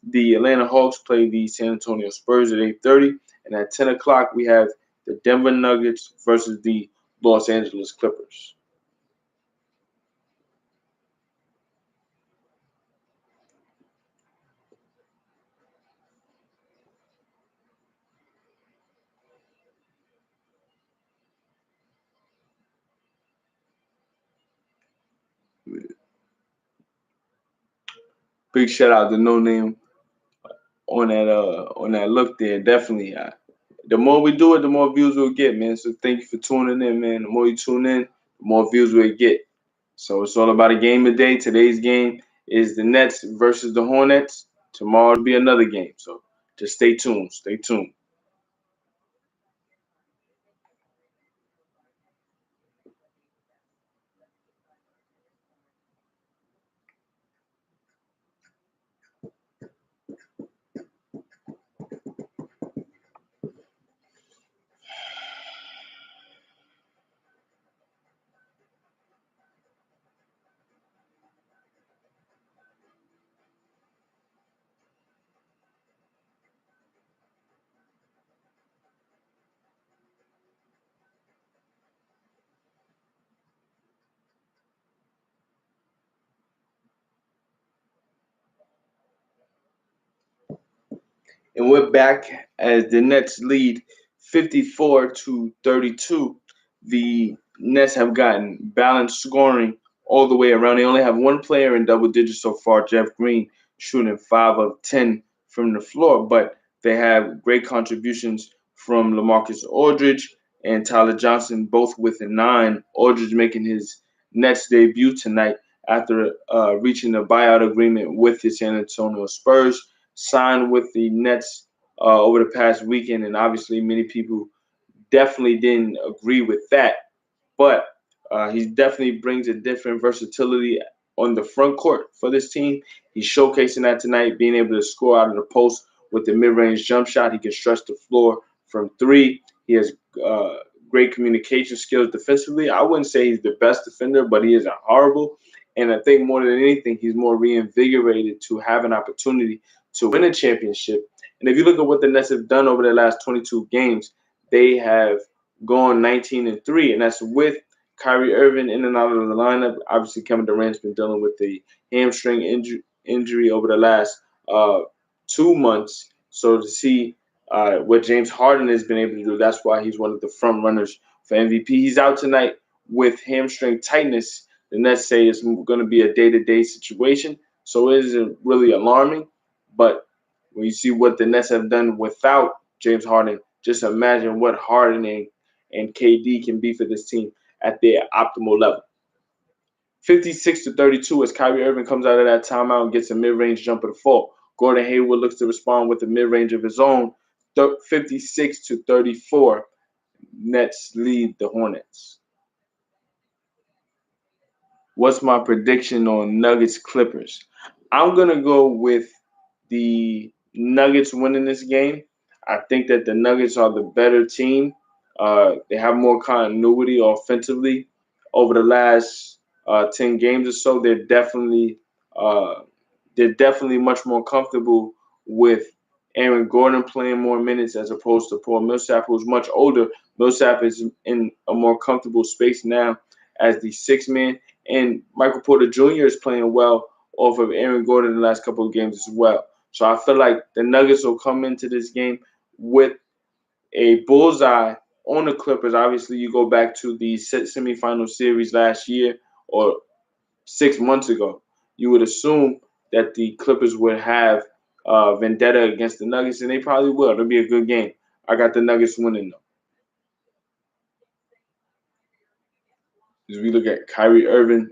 The Atlanta Hawks play the San Antonio Spurs at 8:30, and at 10 o'clock we have the Denver Nuggets versus the Los Angeles Clippers. Big shout out to No Name on that look there. Definitely, the more we do it, the more views we'll get, man. So thank you for tuning in, man. The more you tune in, the more views we'll get. So it's all about a game a day. Today's game is the Nets versus the Hornets. Tomorrow will be another game. So just stay tuned. Stay tuned. And we're back as the Nets lead 54-32. The Nets have gotten balanced scoring all the way around. They only have one player in double digits so far, Jeff Green, shooting 5 of 10 from the floor, but they have great contributions from LaMarcus Aldridge and Tyler Johnson, both with a 9. Aldridge making his Nets debut tonight after reaching a buyout agreement with the San Antonio Spurs, signed with the Nets over the past weekend, and obviously many people definitely didn't agree with that. But he definitely brings a different versatility on the front court for this team. He's showcasing that tonight, being able to score out of the post with the mid-range jump shot. He can stretch the floor from 3. He has uh, great communication skills defensively. I wouldn't say he's the best defender, but he isn't horrible. And I think more than anything, he's more reinvigorated to have an opportunity to win a championship. And if you look at what the Nets have done over the last 22 games, they have gone 19-3, and that's with Kyrie Irving in and out of the lineup. Obviously, Kevin Durant's been dealing with the hamstring injury over the last 2 months. So to see what James Harden has been able to do, that's why he's one of the front runners for MVP. He's out tonight with hamstring tightness. The Nets say it's going to be a day-to-day situation, so it isn't really alarming. But when you see what the Nets have done without James Harden, just imagine what Harden and KD can be for this team at their optimal level. 56-32 as Kyrie Irving comes out of that timeout and gets a mid-range jumper to fall. Gordon Hayward looks to respond with a mid-range of his own. 56-34. Nets lead the Hornets. What's my prediction on Nuggets Clippers? I'm going to go with the Nuggets winning this game. I think that the Nuggets are the better team. They have more continuity offensively over the last 10 games or so. Uh, they're definitely much more comfortable with Aaron Gordon playing more minutes as opposed to Paul Millsap, who's much older. Millsap is in a more comfortable space now as the sixth man, and Michael Porter Jr. is playing well off of Aaron Gordon in the last couple of games as well. So I feel like the Nuggets will come into this game with a bullseye on the Clippers. Obviously, you go back to the semifinal series last year or 6 months ago, you would assume that the Clippers would have vendetta against the Nuggets, and they probably will. It'll be a good game. I got the Nuggets winning, though. As we look at Kyrie Irving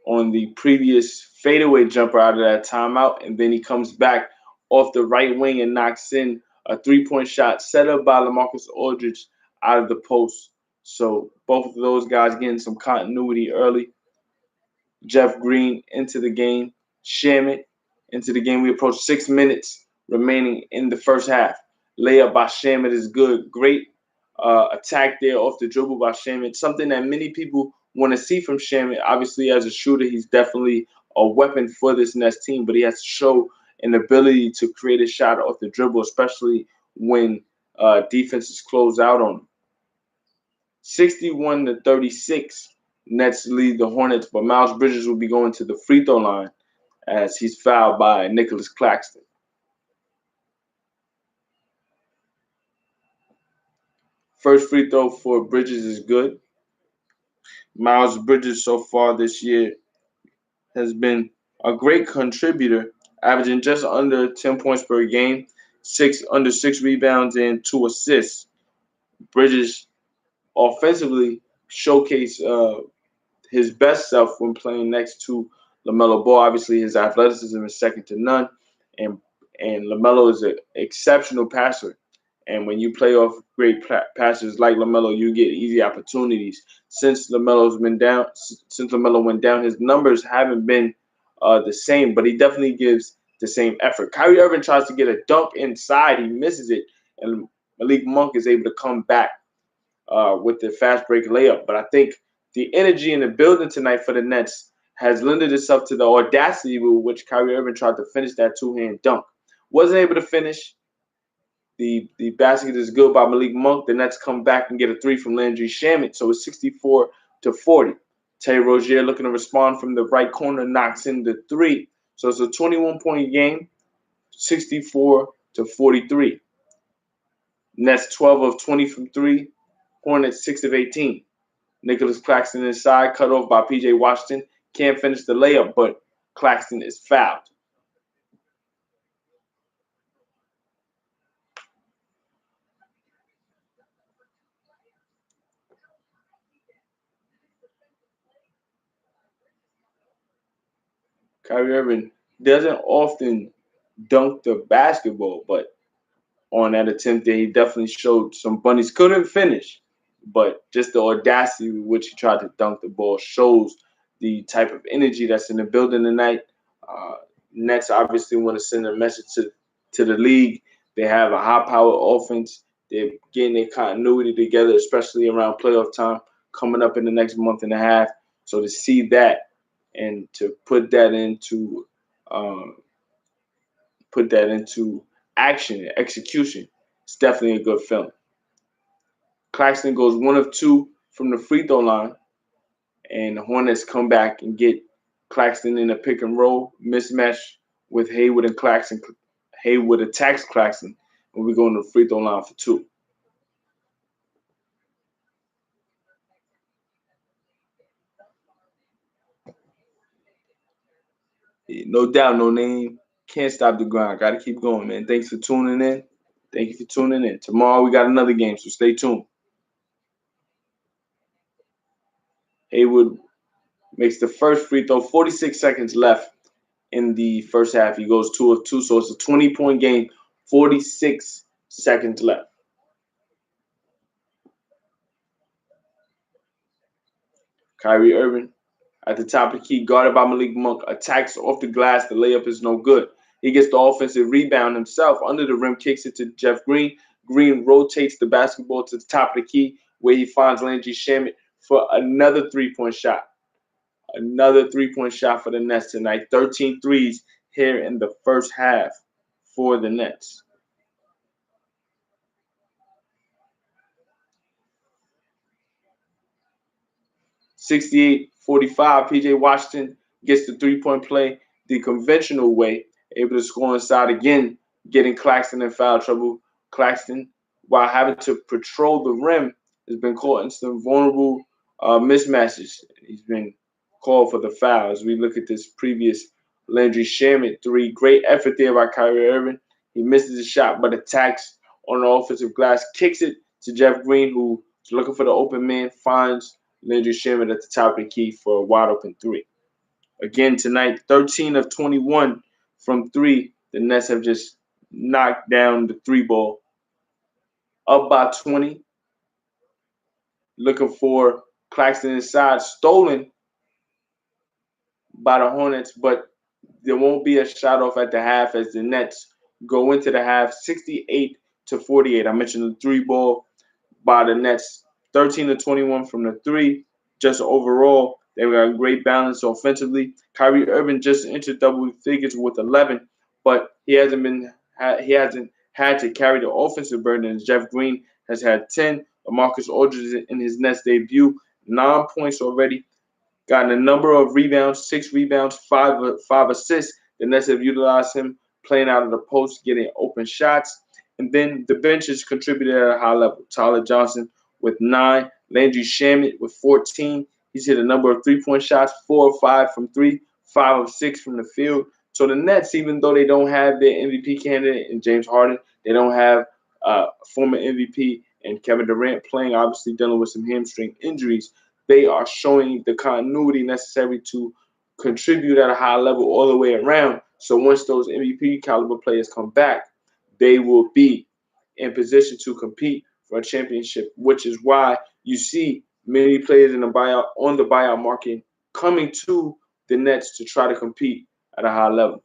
on the previous fadeaway jumper out of that timeout, and then he comes back off the right wing and knocks in a three-point shot set up by LaMarcus Aldridge out of the post. So both of those guys getting some continuity early. Jeff Green into the game. Shamit into the game. We approach 6 minutes remaining in the first half. Layup by Shamit is good. Great attack there off the dribble by Shaman. Something that many people want to see from Shaman. Obviously, as a shooter, he's definitely a weapon for this Nets team, but he has to show an ability to create a shot off the dribble, especially when defenses close out on him. 61-36, Nets lead the Hornets, but Miles Bridges will be going to the free throw line as he's fouled by Nicholas Claxton. First free throw for Bridges is good. Miles Bridges so far this year has been a great contributor, averaging just under 10 points per game, under 6 rebounds and 2 assists. Bridges offensively showcased his best self when playing next to LaMelo Ball. Obviously, his athleticism is second to none, and LaMelo is an exceptional passer. And when you play off great passers like LaMelo, you get easy opportunities. Since LaMelo went down, his numbers haven't been the same, but he definitely gives the same effort. Kyrie Irving tries to get a dunk inside, he misses it, and Malik Monk is able to come back with the fast break layup. But I think the energy in the building tonight for the Nets has lended itself to the audacity with which Kyrie Irving tried to finish that two-hand dunk. Wasn't able to finish. The basket is good by Malik Monk. The Nets come back and get a three from Landry Shamet. So it's 64-40. Terry Rozier looking to respond from the right corner, knocks in the three. So it's a 21-point game, 64-43. Nets 12 of 20 from three. Hornets 6 of 18. Nicholas Claxton inside, cut off by P.J. Washington. Can't finish the layup, but Claxton is fouled. Kyrie Irving doesn't often dunk the basketball, but on that attempt there, he definitely showed some bunnies. Couldn't finish, but just the audacity with which he tried to dunk the ball shows the type of energy that's in the building tonight. Nets obviously want to send a message to the league. They have a high-powered offense. They're getting their continuity together, especially around playoff time coming up in the next month and a half. So to see that and to put that into action and execution, it's definitely a good feeling. Claxton goes 1 of 2 from the free throw line, and the Hornets come back and get Claxton in a pick and roll mismatch with Hayward and Claxton. Hayward attacks Claxton, and we go on the free throw line for 2. No doubt, no name. Can't stop the grind. Got to keep going, man. Thanks for tuning in. Thank you for tuning in. Tomorrow we got another game, so stay tuned. Hayward makes the first free throw, 46 seconds left in the first half. He goes 2 of 2, so it's a 20-point game, 46 seconds left. Kyrie Irving at the top of the key, guarded by Malik Monk, attacks off the glass. The layup is no good. He gets the offensive rebound himself. Under the rim, kicks it to Jeff Green. Green rotates the basketball to the top of the key, where he finds Landry Shamet for another three-point shot. Another three-point shot for the Nets tonight. 13 threes here in the first half for the Nets. (68-45). P.J. Washington gets the three-point play the conventional way, able to score inside again, getting Claxton in foul trouble. Claxton, while having to patrol the rim, has been caught in some vulnerable mismatches. He's been called for the foul. As we look at this previous Landry Shamet three, great effort there by Kyrie Irving. He misses the shot, but attacks on the offensive glass, kicks it to Jeff Green, who is looking for the open man, finds Landry Shamet at the top of the key for a wide open three. Again tonight, 13 of 21 from three. The Nets have just knocked down the three ball. Up by 20. Looking for Claxton inside. Stolen by the Hornets, but there won't be a shot off at the half as the Nets go into the half 68-48. I mentioned the three ball. by the Nets. 13 to 21 from the three. Just overall, they got a great balance offensively. Kyrie Irving just entered double figures with 11, but he hasn't had to carry the offensive burden as Jeff Green has had 10. Marcus Aldridge in his Nets debut, 9 points already. Gotten a number of rebounds, 6 rebounds, five assists. The Nets have utilized him playing out of the post, getting open shots. And then the bench has contributed at a high level. Tyler Johnson with 9, Landry Shamet with 14. He's hit a number of 3-point shots, 4 of 5 from three, 5 of 6 from the field. So the Nets, even though they don't have their MVP candidate in James Harden, they don't have former MVP and Kevin Durant playing, obviously dealing with some hamstring injuries. They are showing the continuity necessary to contribute at a high level all the way around. So once those MVP caliber players come back, they will be in position to compete for a championship, which is why you see many players in the buyout on the buyout market coming to the Nets to try to compete at a high level.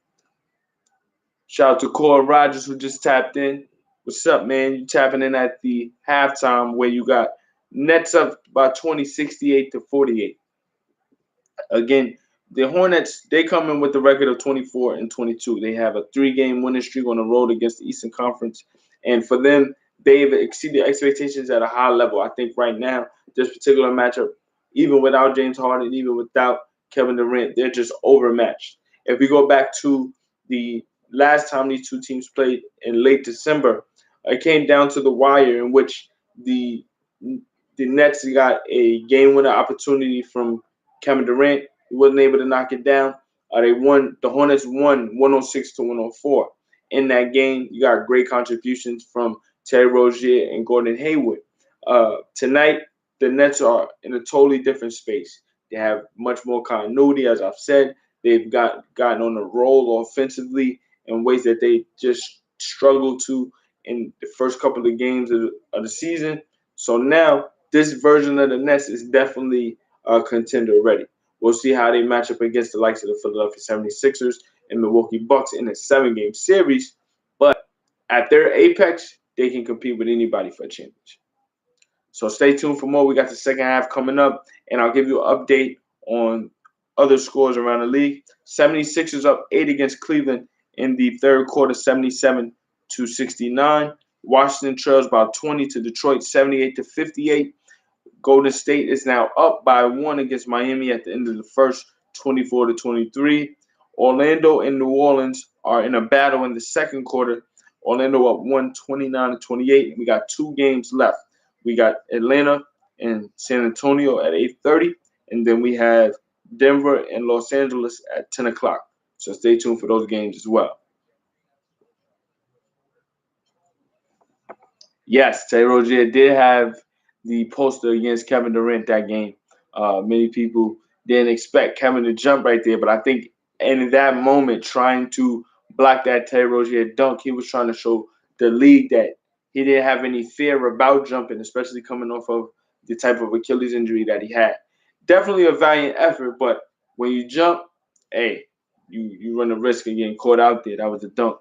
Shout out to Cora Rogers who just tapped in. What's up, man? You tapping in at the halftime where you got Nets up by 20, 68 to 48. Again, the Hornets, they come in with the record of 24 and 22. They have a 3-game winning streak on the road against the Eastern Conference. And for them, they've exceeded expectations at a high level. I think right now, this particular matchup, even without James Harden, even without Kevin Durant, they're just overmatched. If we go back to the last time these two teams played in late December, it came down to the wire in which the Nets got a game winner opportunity from Kevin Durant. He wasn't able to knock it down. They won. The Hornets won 106 to 104. In that game, you got great contributions from Terry Rozier and Gordon Hayward. Tonight, the Nets are in a totally different space. They have much more continuity, as I've said. They've gotten on a roll offensively in ways that they just struggled to in the first couple of games of the season. So now this version of the Nets is definitely a contender already. We'll see how they match up against the likes of the Philadelphia 76ers and Milwaukee Bucks in a 7-game series. But at their apex, they can compete with anybody for a championship. So stay tuned for more. We got the second half coming up, and I'll give you an update on other scores around the league. 76ers up 8 against Cleveland in the third quarter, 77 to 69. Washington trails by 20 to Detroit, 78 to 58. Golden State is now up by 1 against Miami at the end of the first, 24 to 23. Orlando and New Orleans are in a battle in the second quarter. Orlando up 129 to 28. We got 2 games left. We got Atlanta and San Antonio at 8:30, and then we have Denver and Los Angeles at 10 o'clock. So stay tuned for those games as well. Yes, Terry Rozier did have the poster against Kevin Durant that game. Many people didn't expect Kevin to jump right there, but I think in that moment, trying to block that Terry Rozier dunk, he was trying to show the league that he didn't have any fear about jumping, especially coming off of the type of Achilles injury that he had. Definitely a valiant effort, but when you jump, hey, you run the risk of getting caught out there. That was a dunk.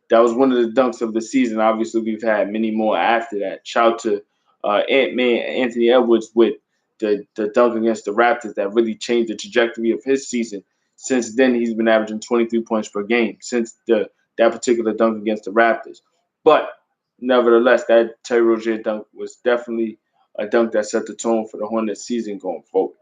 That was one of the dunks of the season. Obviously, we've had many more after that. Shout out to Ant-Man Anthony Edwards with the dunk against the Raptors that really changed the trajectory of his season. Since then, he's been averaging 23 points per game since that particular dunk against the Raptors. But nevertheless, that Terry Rozier dunk was definitely a dunk that set the tone for the Hornets season going forward.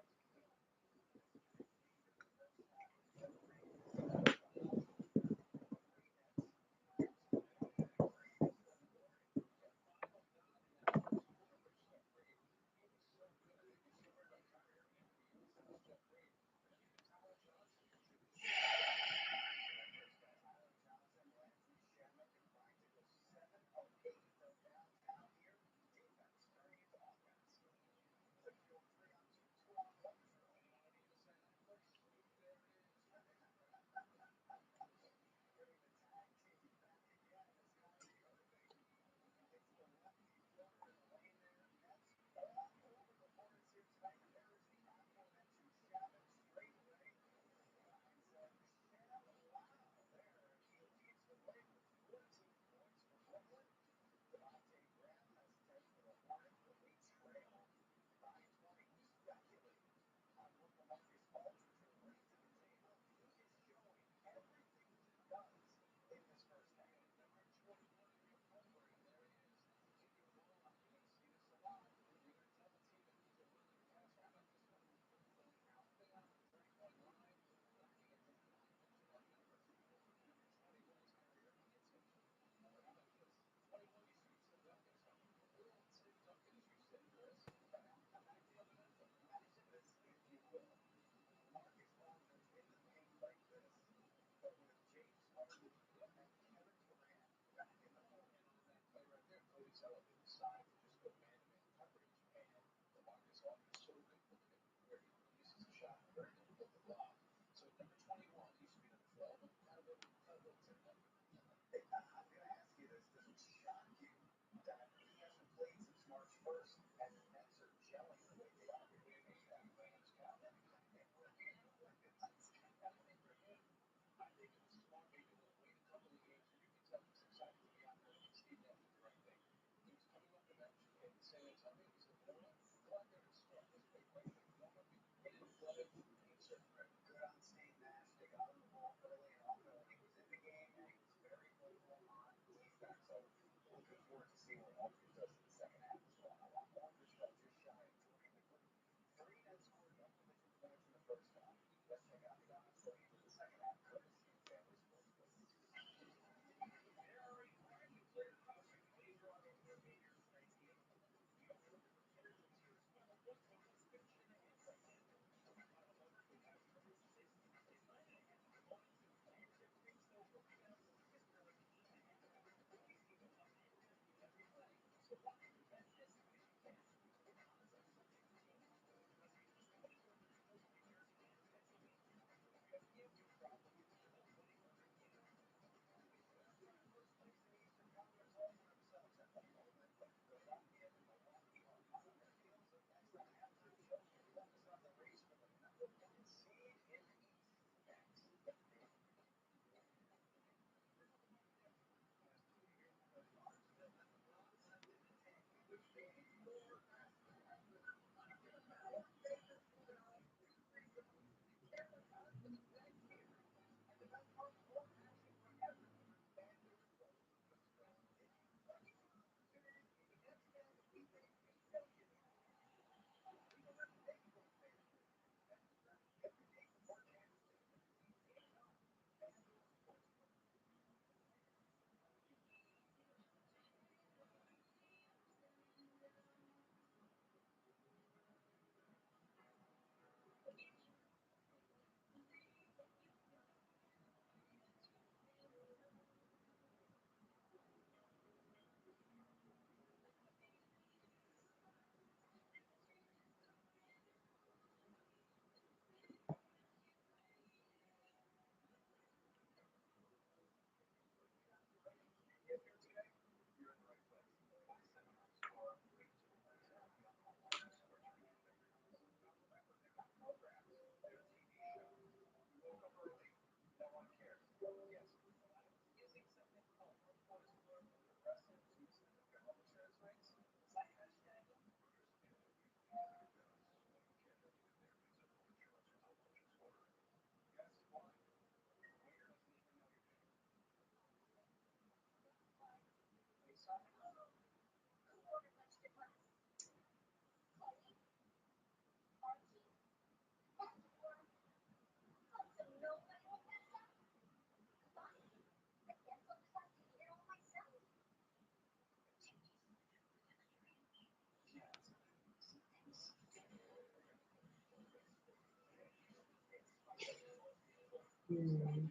Mm.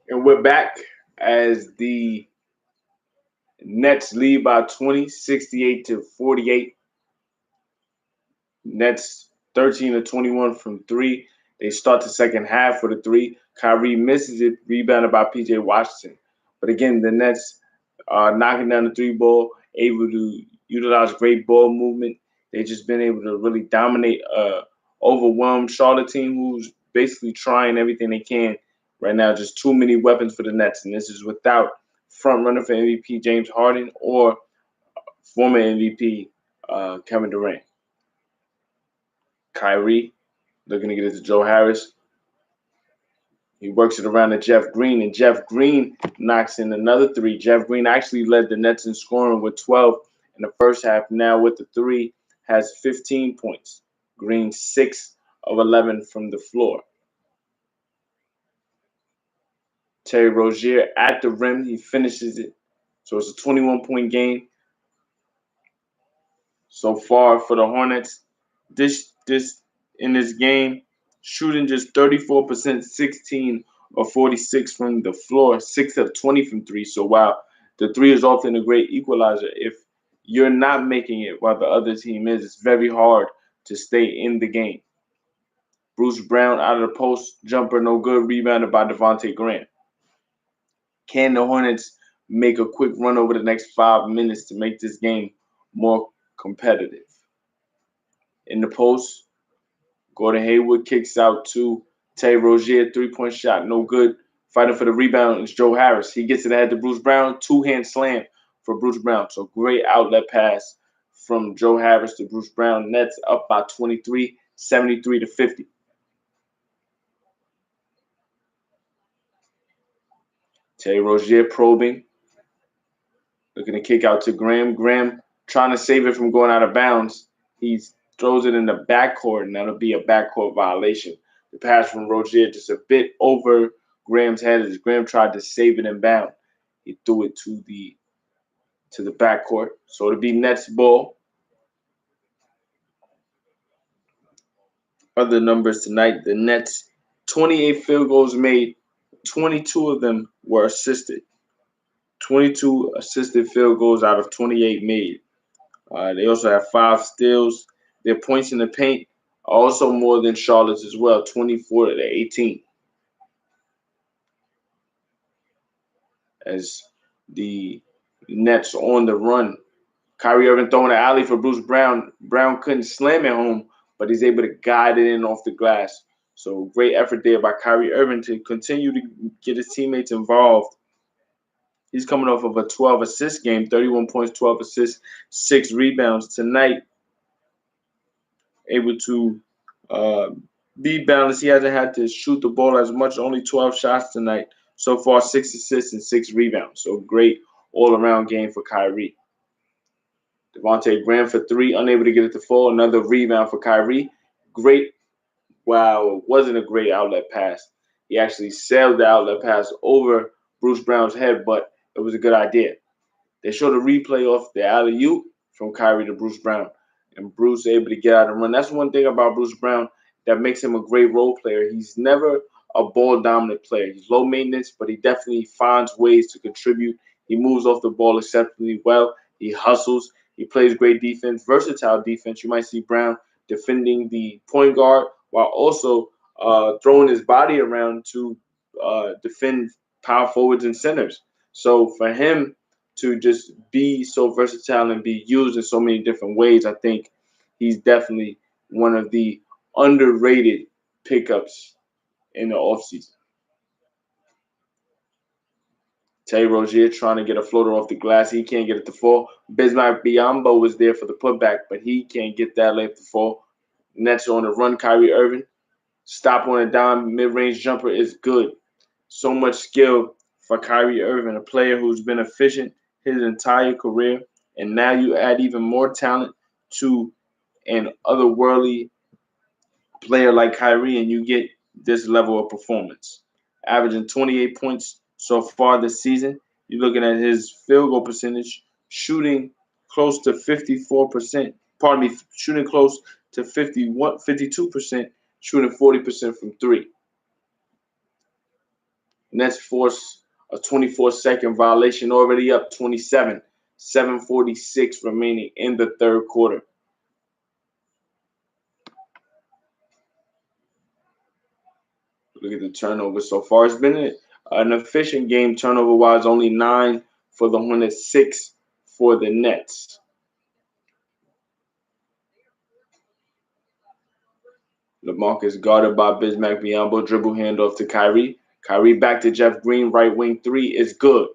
And we're back as the Nets lead by 20, 68-48. Nets 13 of 21 from three. They start the second half for the three. Kyrie misses it, rebounded by PJ Washington. But again, the Nets knocking down the three ball, able to utilize great ball movement. They've just been able to really dominate, overwhelm Charlotte team, who's basically trying everything they can right now. Just too many weapons for the Nets, and this is without front runner for MVP James Harden or former MVP Kevin Durant. Kyrie looking to get it to Joe Harris. He works it around to Jeff Green, and Jeff Green knocks in another three. Jeff Green actually led the Nets in scoring with 12 in the first half. Now with the three, has 15 points. Green 6 of 11 from the floor. Terry Rozier at the rim, he finishes it. So it's a 21-point game so far for the Hornets. This in this game, shooting just 34%, 16 or 46 from the floor, 6 of 20 from three. So while the three is often a great equalizer, if you're not making it while the other team is, it's very hard to stay in the game. Bruce Brown out of the post, jumper no good, rebounded by Devontae Graham. Can the Hornets make a quick run over the next 5 minutes to make this game more competitive? In the post, Gordon Hayward kicks out to Terry Rozier, three-point shot, no good. Fighting for the rebound is Joe Harris. He gets it ahead to Bruce Brown, two-hand slam for Bruce Brown. So great outlet pass from Joe Harris to Bruce Brown. Nets up by 23, 73-50. Terry Rozier probing, looking to kick out to Graham. Graham trying to save it from going out of bounds. He throws it in the backcourt, and that'll be a backcourt violation. The pass from Rozier just a bit over Graham's head as Graham tried to save it inbound. He threw it to the backcourt. So it'll be Nets ball. Other numbers tonight, the Nets 28 field goals made, 22 of them were assisted. 22 assisted field goals out of 28 made. They also have 5 steals. Their points in the paint are also more than Charlotte's as well, 24-18. As the Nets on the run, Kyrie Irving throwing an alley for Bruce Brown. Brown couldn't slam it home, but he's able to guide it in off the glass. So great effort there by Kyrie Irving to continue to get his teammates involved. He's coming off of a 12-assist game, 31 points, 12 assists, 6 rebounds. Tonight, able to be balanced. He hasn't had to shoot the ball as much, only 12 shots tonight. So far, 6 assists and 6 rebounds. So great all-around game for Kyrie. Devontae Graham for 3, unable to get it to fall. Another rebound for Kyrie. Great. Wow, it wasn't a great outlet pass. He actually sailed the outlet pass over Bruce Brown's head, but it was a good idea. They showed a replay of the alley-oop from Kyrie to Bruce Brown, and Bruce able to get out and run. That's one thing about Bruce Brown that makes him a great role player. He's never a ball-dominant player. He's low maintenance, but he definitely finds ways to contribute. He moves off the ball exceptionally well. He hustles. He plays great defense, versatile defense. You might see Brown defending the point guard while also throwing his body around to defend power forwards and centers. So for him to just be so versatile and be used in so many different ways, I think he's definitely one of the underrated pickups in the offseason. Terry Rozier trying to get a floater off the glass. He can't get it to fall. Bismack Biyombo was there for the putback, but he can't get that length to fall. Nets on the run. Kyrie Irving. Stop on a dime. Mid-range jumper is good. So much skill for Kyrie Irving, a player who's been efficient his entire career. And now you add even more talent to an otherworldly player like Kyrie, and you get this level of performance. Averaging 28 points so far this season. You're looking at his field goal percentage, shooting close to 54%. Pardon me, shooting close to 52%, shooting 40% from 3. Nets force a 24-second violation, already up 27. 7:46 remaining in the third quarter. Look at the turnovers so far. It's been an efficient game turnover-wise. Only 9 for the Hornets, 6 for the Nets. LaMarcus guarded by Bismack Biyombo. Dribble handoff to Kyrie. Kyrie back to Jeff Green. Right wing three is good.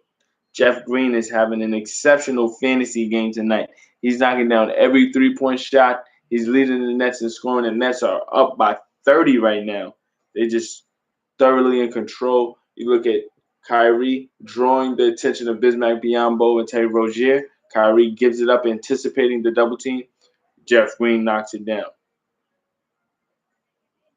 Jeff Green is having an exceptional fantasy game tonight. He's knocking down every three-point shot. He's leading the Nets in scoring. The Nets are up by 30 right now. They're just thoroughly in control. You look at Kyrie drawing the attention of Bismack Biyombo and Terry Rozier. Kyrie gives it up, anticipating the double team. Jeff Green knocks it down.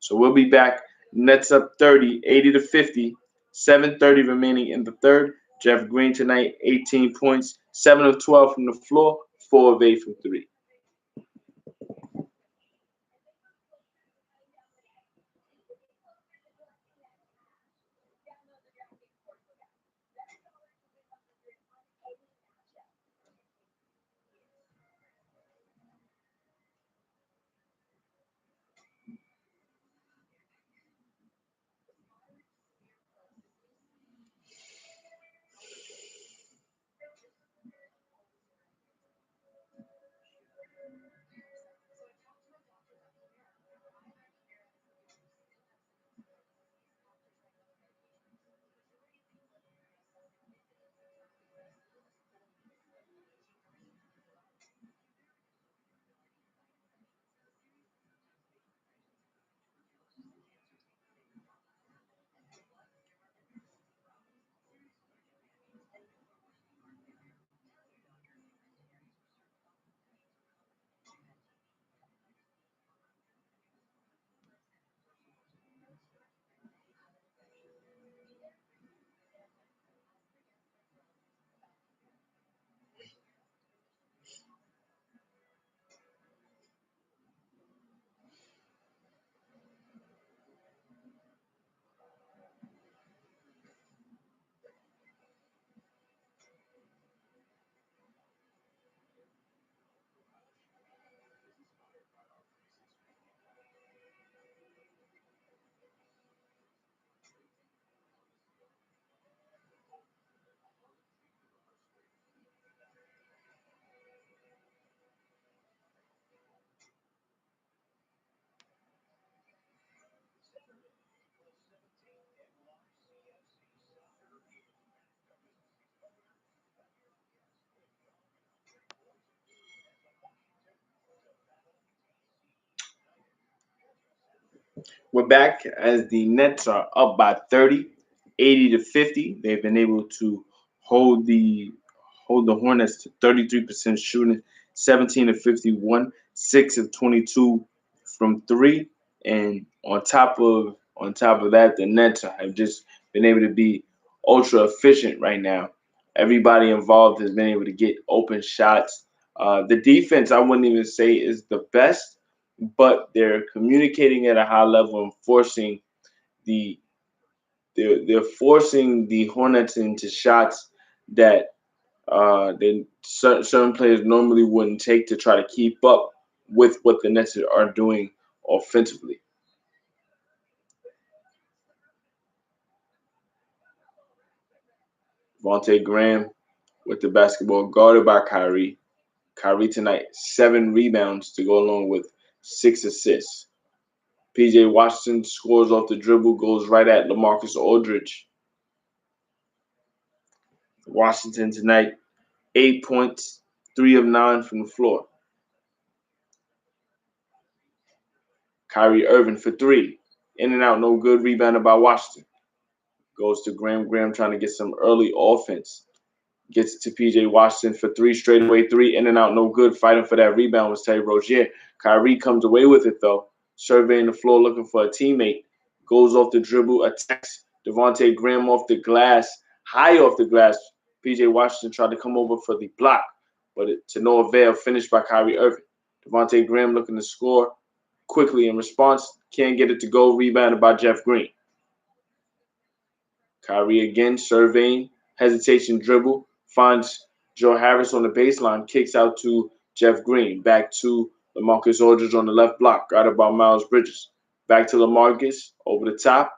So we'll be back. Nets up 30, 80-50. 7:30 remaining in the third. Jeff Green tonight, 18 points, 7 of 12 from the floor, 4 of 8 from three. We're back as the Nets are up by 30, 80-50. They've been able to hold the Hornets to 33% shooting, 17 of 51, 6 of 22 from three, and on top of that, the Nets have just been able to be ultra efficient right now. Everybody involved has been able to get open shots. The defense, I wouldn't even say is the best, but they're communicating at a high level and forcing the they're forcing the Hornets into shots that certain players normally wouldn't take to try to keep up with what the Nets are doing offensively. Vontae Graham with the basketball guarded by Kyrie. Kyrie tonight, 7 rebounds to go along with 6 assists. PJ Washington scores off the dribble, goes right at LaMarcus Aldridge. Washington tonight, 8 points, 3 of 9 from the floor. Kyrie Irving for 3. In and out, no good. Rebounded by Washington. Goes to Graham. Graham trying to get some early offense. Gets to PJ Washington for 3 straight away. 3 in and out, no good. Fighting for that rebound was Terry Rozier. Kyrie comes away with it, though. Surveying the floor, looking for a teammate. Goes off the dribble, attacks Devontae Graham off the glass. High off the glass. PJ Washington tried to come over for the block, but to no avail. Finished by Kyrie Irving. Devontae Graham looking to score quickly in response. Can't get it to go. Rebounded by Jeff Green. Kyrie again surveying, hesitation dribble, finds Joe Harris on the baseline, kicks out to Jeff Green, back to LaMarcus Aldridge on the left block, guarded by Miles Bridges. Back to LaMarcus, over the top,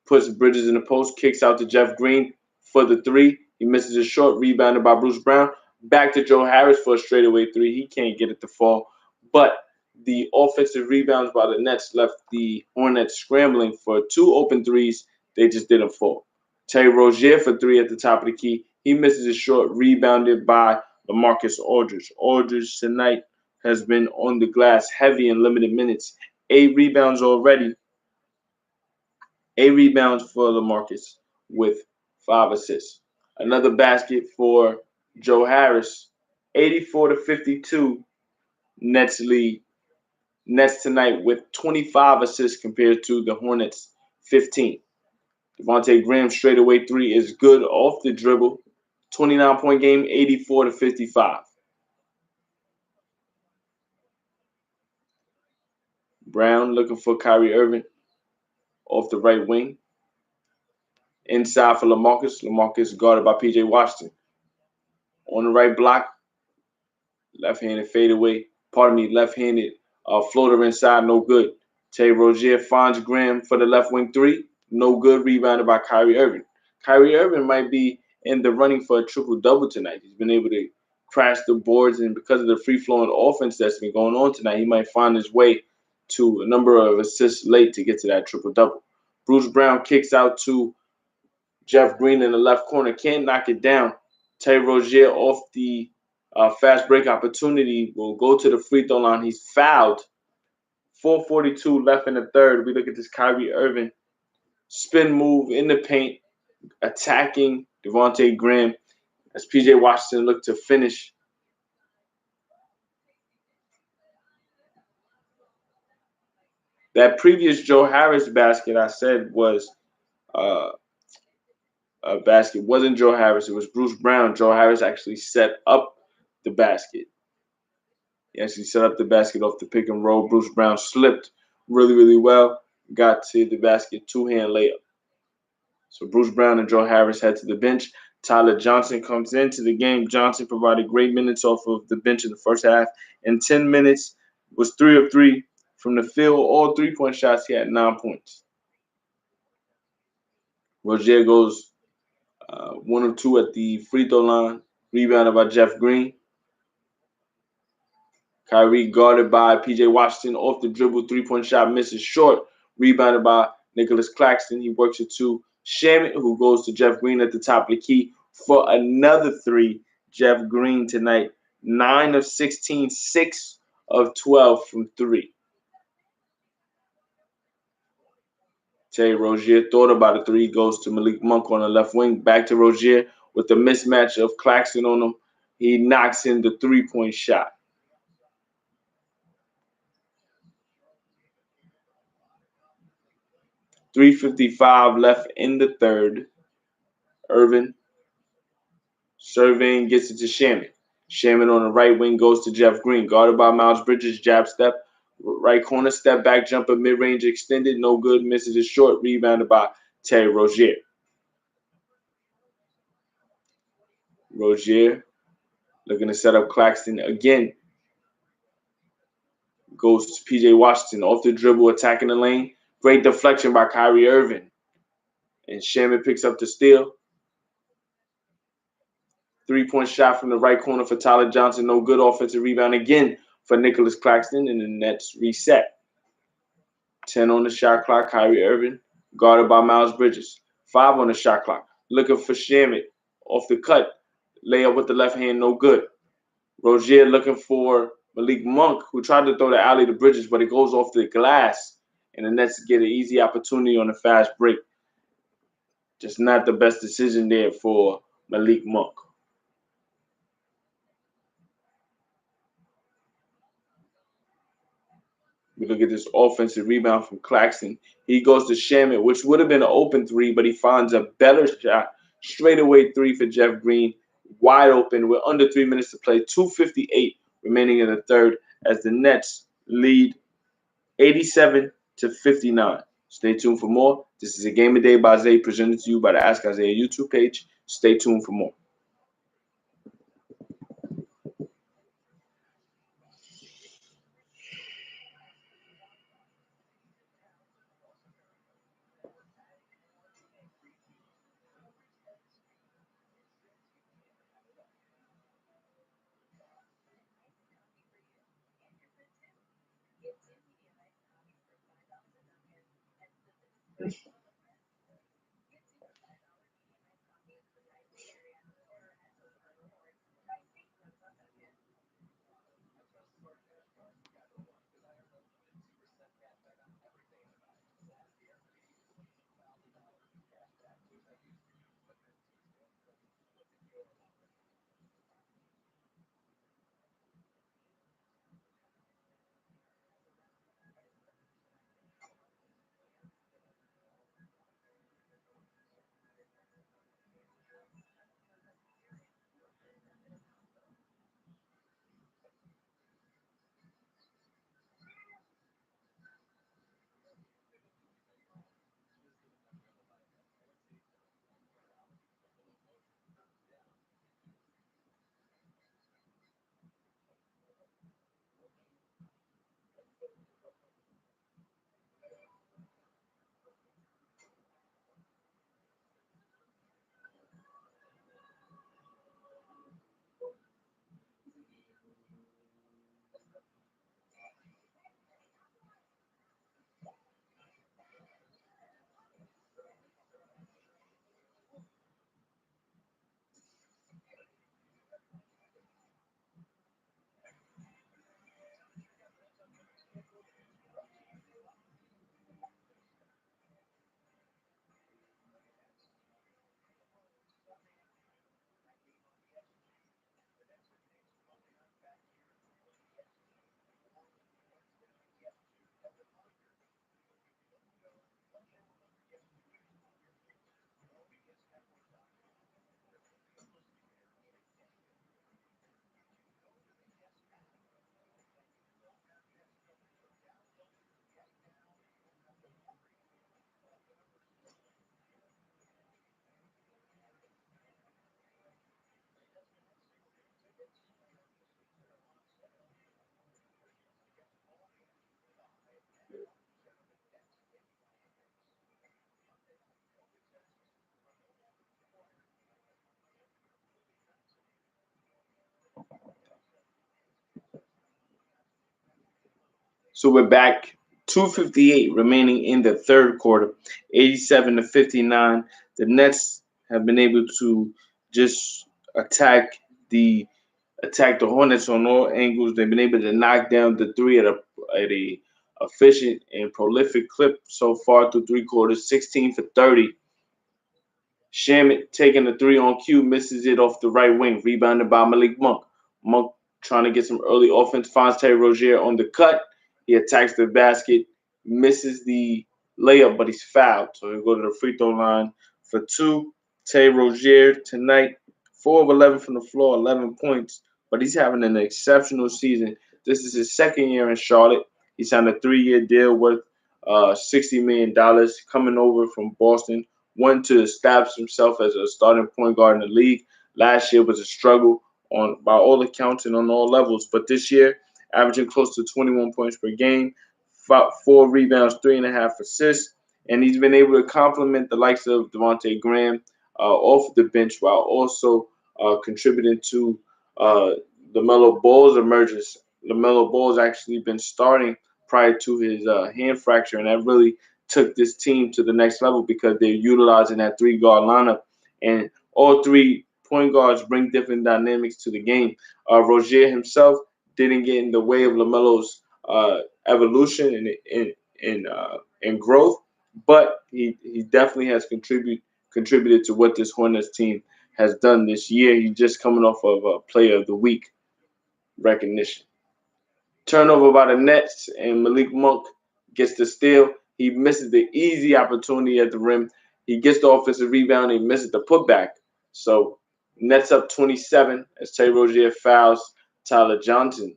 puts Bridges in the post, kicks out to Jeff Green for the three. He misses a short, rebounded by Bruce Brown. Back to Joe Harris for a straightaway three. He can't get it to fall. But the offensive rebounds by the Nets left the Hornets scrambling for two open threes. They just didn't fall. Terry Rozier for three at the top of the key. He misses a short, rebounded by LaMarcus Aldridge. Aldridge tonight has been on the glass heavy in limited minutes. 8 rebounds already. 8 rebounds for LaMarcus with 5 assists. Another basket for Joe Harris. 84-52 Nets lead. Nets tonight with 25 assists compared to the Hornets 15. Devontae Graham straightaway three is good off the dribble. 29-point game, 84-55. Brown looking for Kyrie Irving off the right wing. Inside for LaMarcus. LaMarcus guarded by P.J. Washington. On the right block, left-handed fadeaway. Left-handed floater inside, no good. Terry Rozier finds Graham for the left wing three. No good. Rebounded by Kyrie Irving. Kyrie Irving might be in the running for a triple-double tonight. He's been able to crash the boards, and because of the free-flowing offense that's been going on tonight, he might find his way to a number of assists late to get to that triple-double. Bruce Brown kicks out to Jeff Green in the left corner. Can't knock it down. Terry Rozier off the fast break opportunity will go to the free throw line. He's fouled. 4:42 left in the third. We look at this Kyrie Irving spin move in the paint, attacking Devontae Graham as P.J. Washington looked to finish. That previous Joe Harris basket I said was a basket. It wasn't Joe Harris. It was Bruce Brown. Joe Harris actually set up the basket. He actually set up the basket off the pick and roll. Bruce Brown slipped really, really well. Got to the basket, two-hand layup. So Bruce Brown and Joe Harris head to the bench. Tyler Johnson comes into the game. Johnson provided great minutes off of the bench in the first half. In 10 minutes, was 3 of 3 from the field. All three-point shots, he had 9 points. Rozier goes 1 of 2 at the free throw line. Rebounded by Jeff Green. Kyrie guarded by P.J. Washington off the dribble. Three-point shot misses short. Rebounded by Nicholas Claxton. He works it to Shamet, who goes to Jeff Green at the top of the key for another three. Jeff Green tonight, 9 of 16, 6 of 12 from 3. Terry Rozier thought about a three. Goes to Malik Monk on the left wing. Back to Rozier with the mismatch of Claxton on him. He knocks in the three-point shot. .355 left in the third. Irvin surveying, gets it to Shaman. Shaman on the right wing goes to Jeff Green. Guarded by Miles Bridges. Jab step. Right corner, step back jumper, mid-range extended. No good. Misses it short. Rebounded by Terry Rozier. Rozier looking to set up Claxton again. Goes to P.J. Washington off the dribble, attacking the lane. Great deflection by Kyrie Irving. And Shaman picks up the steal. Three-point shot from the right corner for Tyler Johnson. No good. Offensive rebound again for Nicholas Claxton, and the Nets reset. 10 on the shot clock. Kyrie Irving guarded by Miles Bridges. 5 on the shot clock. Looking for Shaman off the cut. Layup with the left hand, no good. Rozier looking for Malik Monk, who tried to throw the alley to Bridges, but it goes off the glass, and the Nets get an easy opportunity on the fast break. Just not the best decision there for Malik Monk. We look at this offensive rebound from Claxton. He goes to Shaman, which would have been an open three, but he finds a better shot. Straightaway three for Jeff Green. Wide open with under 3 minutes to play. 2:58 remaining in the third as the Nets lead 87-59. Stay tuned for more. This is a Game of Day by Zay, presented to you by the Ask Isaiah YouTube page. Stay tuned for more. So we're back. 2:58 remaining in the third quarter. 87-59. The Nets have been able to just attack the Hornets on all angles. They've been able to knock down the three at a efficient and prolific clip so far through three quarters. 16 for 30. Shamit taking the three on cue, misses it off the right wing, rebounded by Malik Monk. Monk trying to get some early offense, finds Terry Rozier on the cut. He attacks the basket, misses the layup, but he's fouled. So he'll go to the free throw line for two. Terry Rozier tonight, 4 of 11 from the floor, 11 points, but he's having an exceptional season. This is his second year in Charlotte. He signed a 3-year deal worth $60 million coming over from Boston. One to establish himself as a starting point guard in the league. Last year was a struggle on by all accounts and on all levels, but this year averaging close to 21 points per game, 4 rebounds, 3.5 assists, and he's been able to complement the likes of Devontae Graham off the bench while also contributing to uh, LaMelo Ball's emergence. LaMelo Ball's actually been starting prior to his hand fracture, and that really took this team to the next level because they're utilizing that three-guard lineup, and all three point guards bring different dynamics to the game. Rozier himself didn't get in the way of LaMelo's evolution and growth, but he definitely has contributed to what this Hornets team has done this year. He's just coming off of a Player of the Week recognition. Turnover by the Nets, and Malik Monk gets the steal. He misses the easy opportunity at the rim. He gets the offensive rebound. He misses the putback. So Nets up 27 as Terry Rozier fouls Tyler Johnson.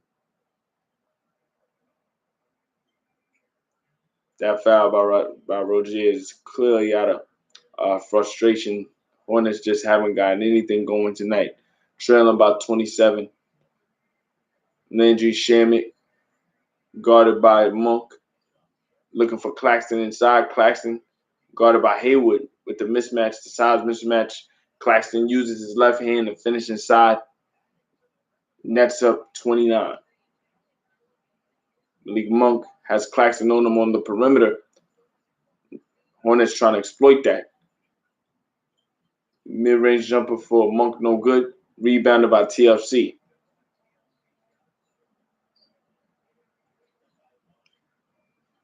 That foul by Rozier is clearly out of frustration. Hornets just haven't gotten anything going tonight. Trailing by 27. Landry Shamet guarded by Monk, looking for Claxton inside. Claxton guarded by Haywood with the mismatch, the size mismatch. Claxton uses his left hand to finish inside. Nets up 29. Malik Monk has Claxton on him on the perimeter. Hornets trying to exploit that. Mid-range jumper for Monk, no good. Rebounded by TLC.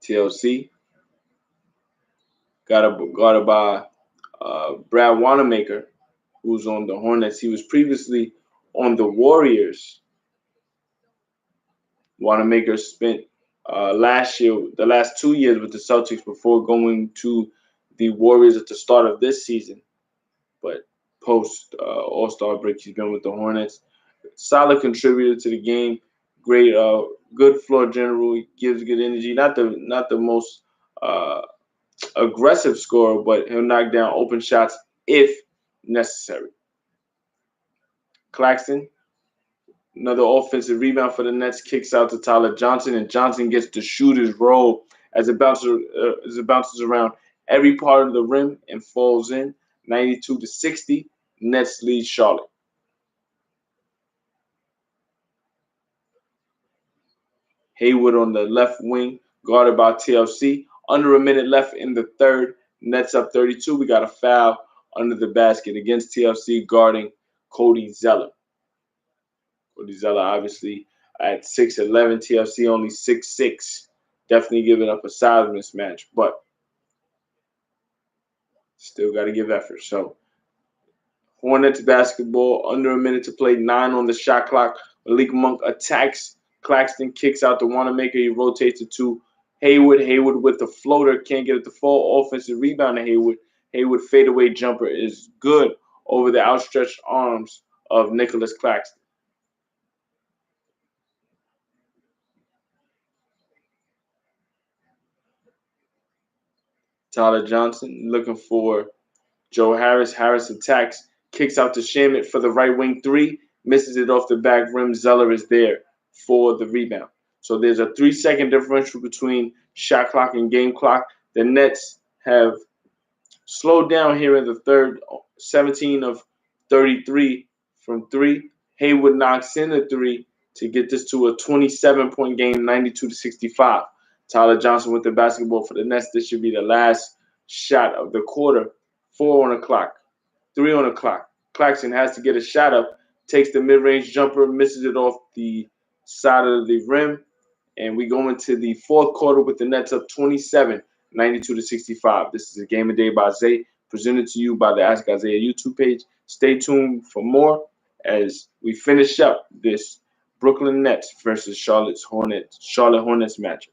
TLC guarded by Brad Wanamaker, who's on the Hornets. He was previously on the Warriors. Wanamaker spent the last 2 years with the Celtics before going to the Warriors at the start of this season. But post All-Star break, he's been with the Hornets. Solid contributor to the game. Great, good floor general. He gives good energy. Not the most aggressive scorer, but he'll knock down open shots if necessary. Claxton, another offensive rebound for the Nets, kicks out to Tyler Johnson, and Johnson gets to shoot his roll as it bounces around every part of the rim and falls in. 92-60. Nets lead Charlotte. Haywood on the left wing, guarded by TLC. Under a minute left in the third. Nets up 32. We got a foul under the basket against TLC guarding Cody Zeller. Cody Zeller obviously at 6'11", TLC only 6'6". Definitely giving up a size mismatch, but still got to give effort. So Hornets basketball, under a minute to play, 9 on the shot clock. Malik Monk attacks. Claxton kicks out to Wanamaker. He rotates it to Haywood. Haywood with the floater, can't get it to fall. Offensive rebound to Haywood. Haywood fadeaway jumper is good over the outstretched arms of Nicholas Claxton. Tyler Johnson looking for Joe Harris. Harris attacks, kicks out to Shamet for the right wing three, misses it off the back rim. Zeller is there for the rebound. So there's a 3-second differential between shot clock and game clock. The Nets have slowed down here in the third, 17 of 33 from three. Haywood knocks in a three to get this to a 27-point game, 92-65. Tyler Johnson with the basketball for the Nets. This should be the last shot of the quarter. 4 on the clock, 3 on the clock. Claxton has to get a shot up, takes the mid-range jumper, misses it off the side of the rim, and we go into the fourth quarter with the Nets up 27, 92-65. This is a Game of Day by Zay, presented to you by the Ask Isaiah YouTube page. Stay tuned for more as we finish up this Brooklyn Nets versus Charlotte Hornets matchup.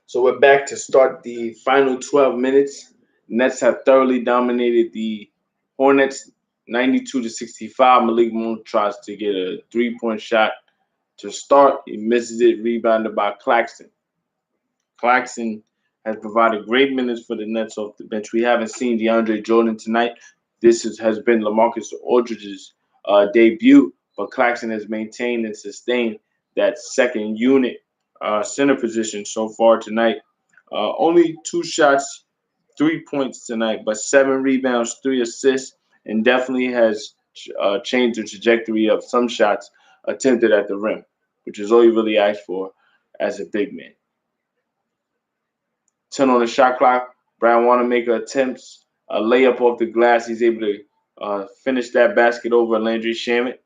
So we're back to start the final 12 minutes. Nets have thoroughly dominated the Hornets 92 to 65. Malik Monk tries to get a three-point shot to start. He misses it, rebounded by Claxton. Claxton has provided great minutes for the Nets off the bench. We haven't seen DeAndre Jordan tonight. Has been LaMarcus Aldridge's debut, but Claxton has maintained and sustained that second unit center position so far tonight. Only 2 shots, 3 points tonight, but 7 rebounds, 3 assists, and definitely has changed the trajectory of some shots attempted at the rim, which is all you really ask for as a big man. 10 on the shot clock. Brown want to make attempts, a layup off the glass. He's able to finish that basket over Landry Shamet.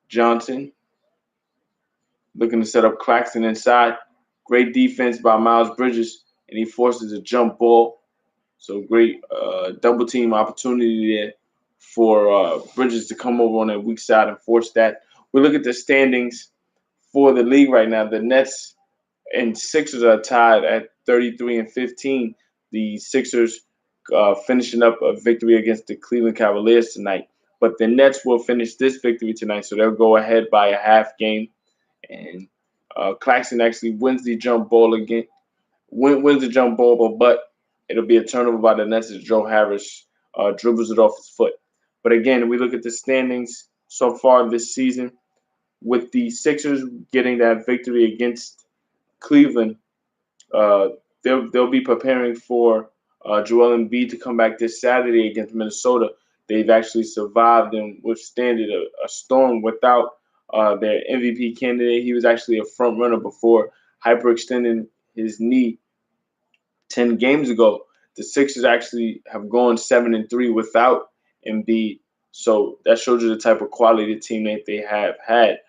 Johnson looking to set up Claxton inside. Great defense by Miles Bridges, and he forces a jump ball. So great double team opportunity there for Bridges to come over on that weak side and force that. We look at the standings for the league right now. The Nets and Sixers are tied at 33 and 15. The Sixers finishing up a victory against the Cleveland Cavaliers tonight. But the Nets will finish this victory tonight, so they'll go ahead by a half game. And Claxton actually wins the jump ball again. Wins the jump ball, but it'll be a turnover by the Nets as Joe Harris dribbles it off his foot. But again, we look at the standings so far this season with the Sixers getting that victory against Cleveland. Uh, they'll be preparing for Joel Embiid to come back this Saturday against Minnesota. They've actually survived and withstanded a storm without their MVP candidate. He was actually a front runner before hyperextending his knee 10 games ago. The Sixers actually have gone 7-3 without Embiid. So that shows you the type of quality team that they have had.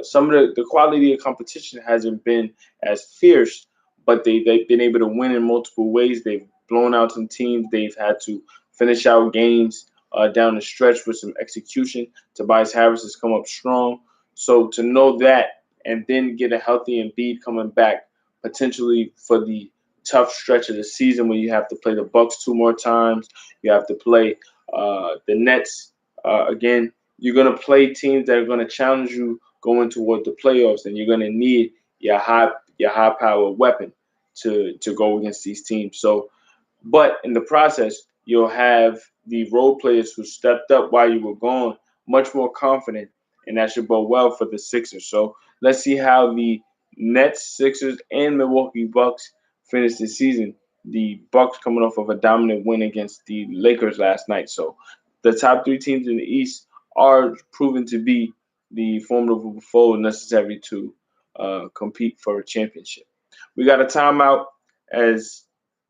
Some of the quality of competition hasn't been as fierce, but they've been able to win in multiple ways. They've blown out some teams. They've had to finish out games down the stretch with some execution. Tobias Harris has come up strong. So to know that and then get a healthy Embiid coming back potentially for the tough stretch of the season when you have to play the Bucks 2 more times, you have to play the Nets again. You're gonna play teams that are gonna challenge you going toward the playoffs, and you're gonna need your high powered weapon to go against these teams. So, but in the process, you'll have the role players who stepped up while you were gone, much more confident, and that should bode well for the Sixers. So let's see how the Nets, Sixers, and Milwaukee Bucks finished the season. The Bucks coming off of a dominant win against the Lakers last night. So the top three teams in the East are proven to be the formidable foe necessary to compete for a championship. We got a timeout as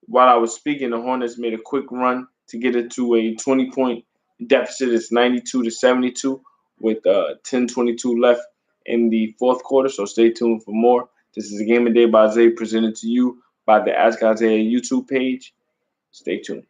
while I was speaking, the Hornets made a quick run to get it to a 20-point deficit. It's 92 to 72 with 10:22 left in the fourth quarter. So stay tuned for more. This is a Game of Day by Zay presented to you by the Ask Isaiah YouTube page. Stay tuned.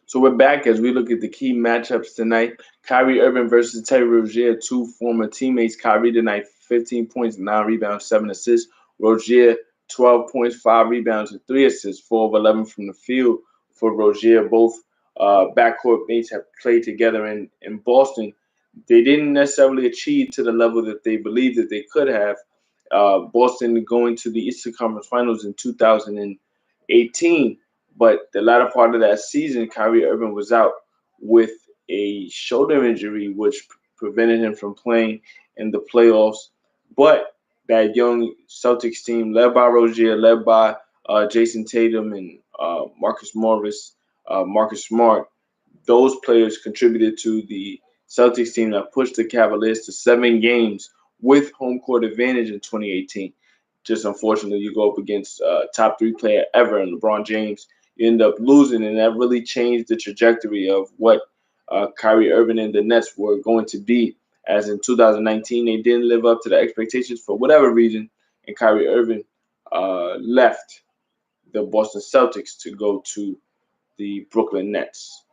So we're back as we look at the key matchups tonight. Kyrie Irving versus Terry Rozier, two former teammates. Kyrie tonight, 15 points, 9 rebounds, 7 assists. Rozier, 12 points, 5 rebounds, and 3 assists, 4 of 11 from the field for Rozier. Both backcourt mates have played together in Boston. They didn't necessarily achieve to the level that they believed that they could have. Boston going to the Eastern Conference Finals in 2018. But the latter part of that season, Kyrie Irving was out with a shoulder injury, which prevented him from playing in the playoffs. But that young Celtics team, led by Rozier, led by Jason Tatum and Marcus Morris, Marcus Smart, those players contributed to the Celtics team that pushed the Cavaliers to 7 games with home court advantage in 2018. Just unfortunately, you go up against top three player ever in LeBron James, you end up losing, and that really changed the trajectory of what Kyrie Irving and the Nets were going to be. As in 2019, they didn't live up to the expectations for whatever reason, and Kyrie Irving left the Boston Celtics to go to the Brooklyn Nets.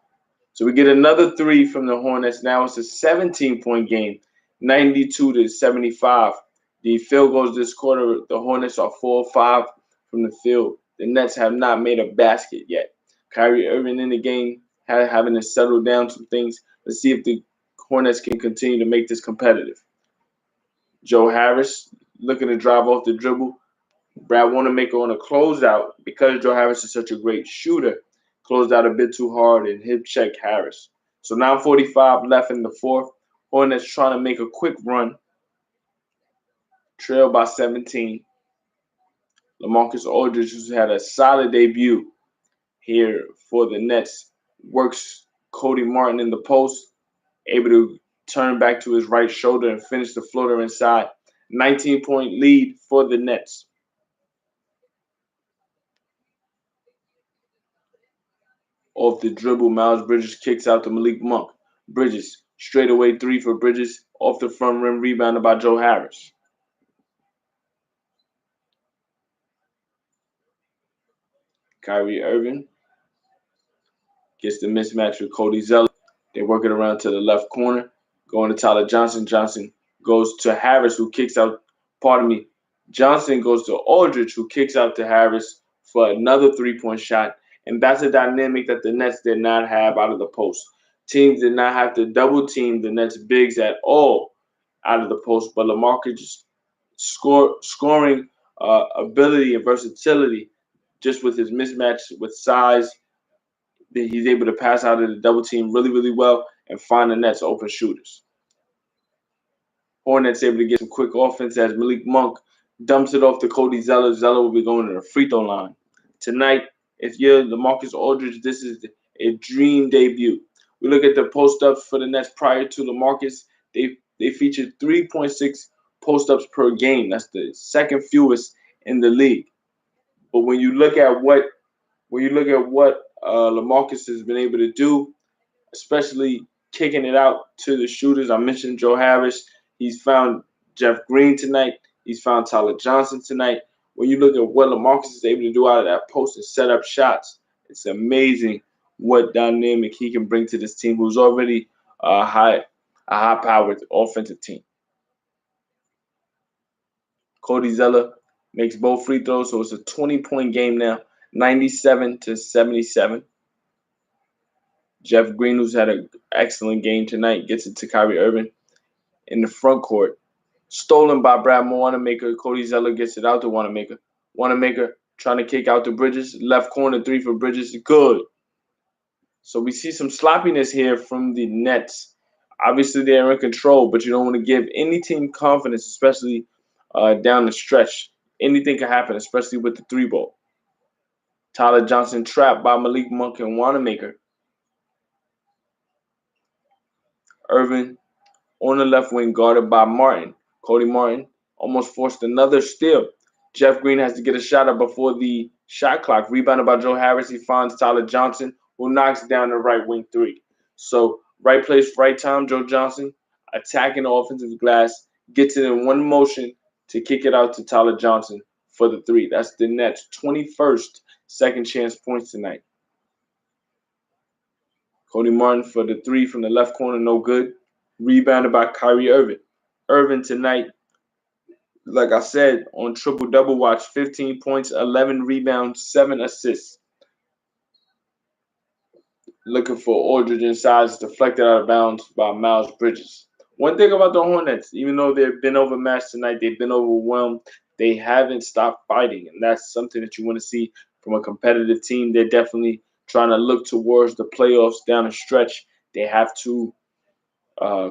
So we get another three from the Hornets. Now it's a 17-point game, 92 to 75. The field goals this quarter, the Hornets are 4-5 from the field. The Nets have not made a basket yet. Kyrie Irving in the game, having to settle down some things. Let's see if the Hornets can continue to make this competitive. Joe Harris looking to drive off the dribble. Brad Wanamaker on a closeout because Joe Harris is such a great shooter. Closed out a bit too hard and hip check Harris. So 9:45 left in the fourth. Hornets trying to make a quick run. Trail by 17. LaMarcus Aldridge, who's had a solid debut here for the Nets, works Cody Martin in the post, able to turn back to his right shoulder and finish the floater inside. 19-point lead for the Nets. Off the dribble, Miles Bridges kicks out to Malik Monk. Bridges, straightaway three for Bridges, off the front rim, rebounded by Joe Harris. Kyrie Irving gets the mismatch with Cody Zeller. They work it around to the left corner, going to Tyler Johnson. Johnson goes to Harris, who kicks out, pardon me, Johnson goes to Aldridge, who kicks out to Harris for another three-point shot. And that's a dynamic that the Nets did not have out of the post. Teams did not have to double team the Nets bigs at all out of the post, but LaMarcus scoring ability and versatility just with his mismatch with size, he's able to pass out of the double team really, really well and find the Nets open shooters. Hornets able to get some quick offense as Malik Monk dumps it off to Cody Zeller. Zeller will be going to the free throw line. Tonight, if you're LaMarcus Aldridge, this is a dream debut. We look at the post-ups for the Nets prior to LaMarcus. They featured 3.6 post-ups per game. That's the second fewest in the league. But when you look at what LaMarcus has been able to do, especially kicking it out to the shooters. I mentioned Joe Harris. He's found Jeff Green tonight. He's found Tyler Johnson tonight. When you look at what LaMarcus is able to do out of that post and set up shots, it's amazing what dynamic he can bring to this team, who's already a high-powered offensive team. Cody Zeller makes both free throws, so it's a 20-point game now, 97-77. Jeff Green, who's had an excellent game tonight, gets it to Kyrie Irving in the front court. Stolen by Brad Wanamaker. Cody Zeller gets it out to Wanamaker. Wanamaker trying to kick out to Bridges. Left corner three for Bridges. Good. So we see some sloppiness here from the Nets. Obviously, they're in control, but you don't want to give any team confidence, especially down the stretch. Anything can happen, especially with the three ball. Tyler Johnson trapped by Malik Monk and Wanamaker. Irvin on the left wing, guarded by Martin. Cody Martin almost forced another steal. Jeff Green has to get a shot up before the shot clock. Rebounded by Joe Harris. He finds Tyler Johnson, who knocks down the right wing three. So right place, right time, Joe Johnson attacking the offensive glass, gets it in one motion to kick it out to Tyler Johnson for the three. That's the Nets' 21st second chance points tonight. Cody Martin for the three from the left corner, no good. Rebounded by Kyrie Irving. Irving tonight, like I said, on triple-double watch, 15 points, 11 rebounds, 7 assists. Looking for Aldridge inside, deflected out of bounds by Miles Bridges. One thing about the Hornets, even though they've been overmatched tonight, they've been overwhelmed, they haven't stopped fighting, and that's something that you want to see from a competitive team. They're definitely trying to look towards the playoffs down the stretch. They have to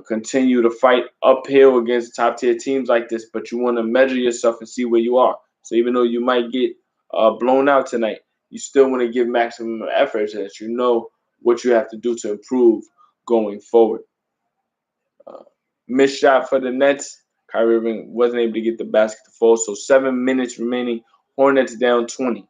continue to fight uphill against top-tier teams like this, but you want to measure yourself and see where you are. So even though you might get blown out tonight, you still want to give maximum effort so that you know what you have to do to improve going forward. Missed shot for the Nets. Kyrie Irving wasn't able to get the basket to fall, so 7 minutes remaining. Hornets down 20.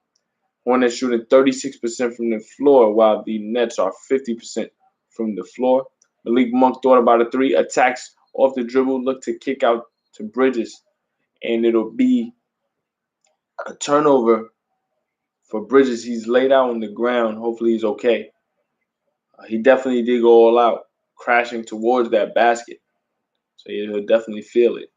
Hornets shooting 36% from the floor, while the Nets are 50% from the floor. Malik Monk thought about a three, attacks off the dribble, look to kick out to Bridges, and it'll be a turnover for Bridges. He's laid out on the ground. Hopefully he's okay. He definitely did go all out, crashing towards that basket. So he'll definitely feel it.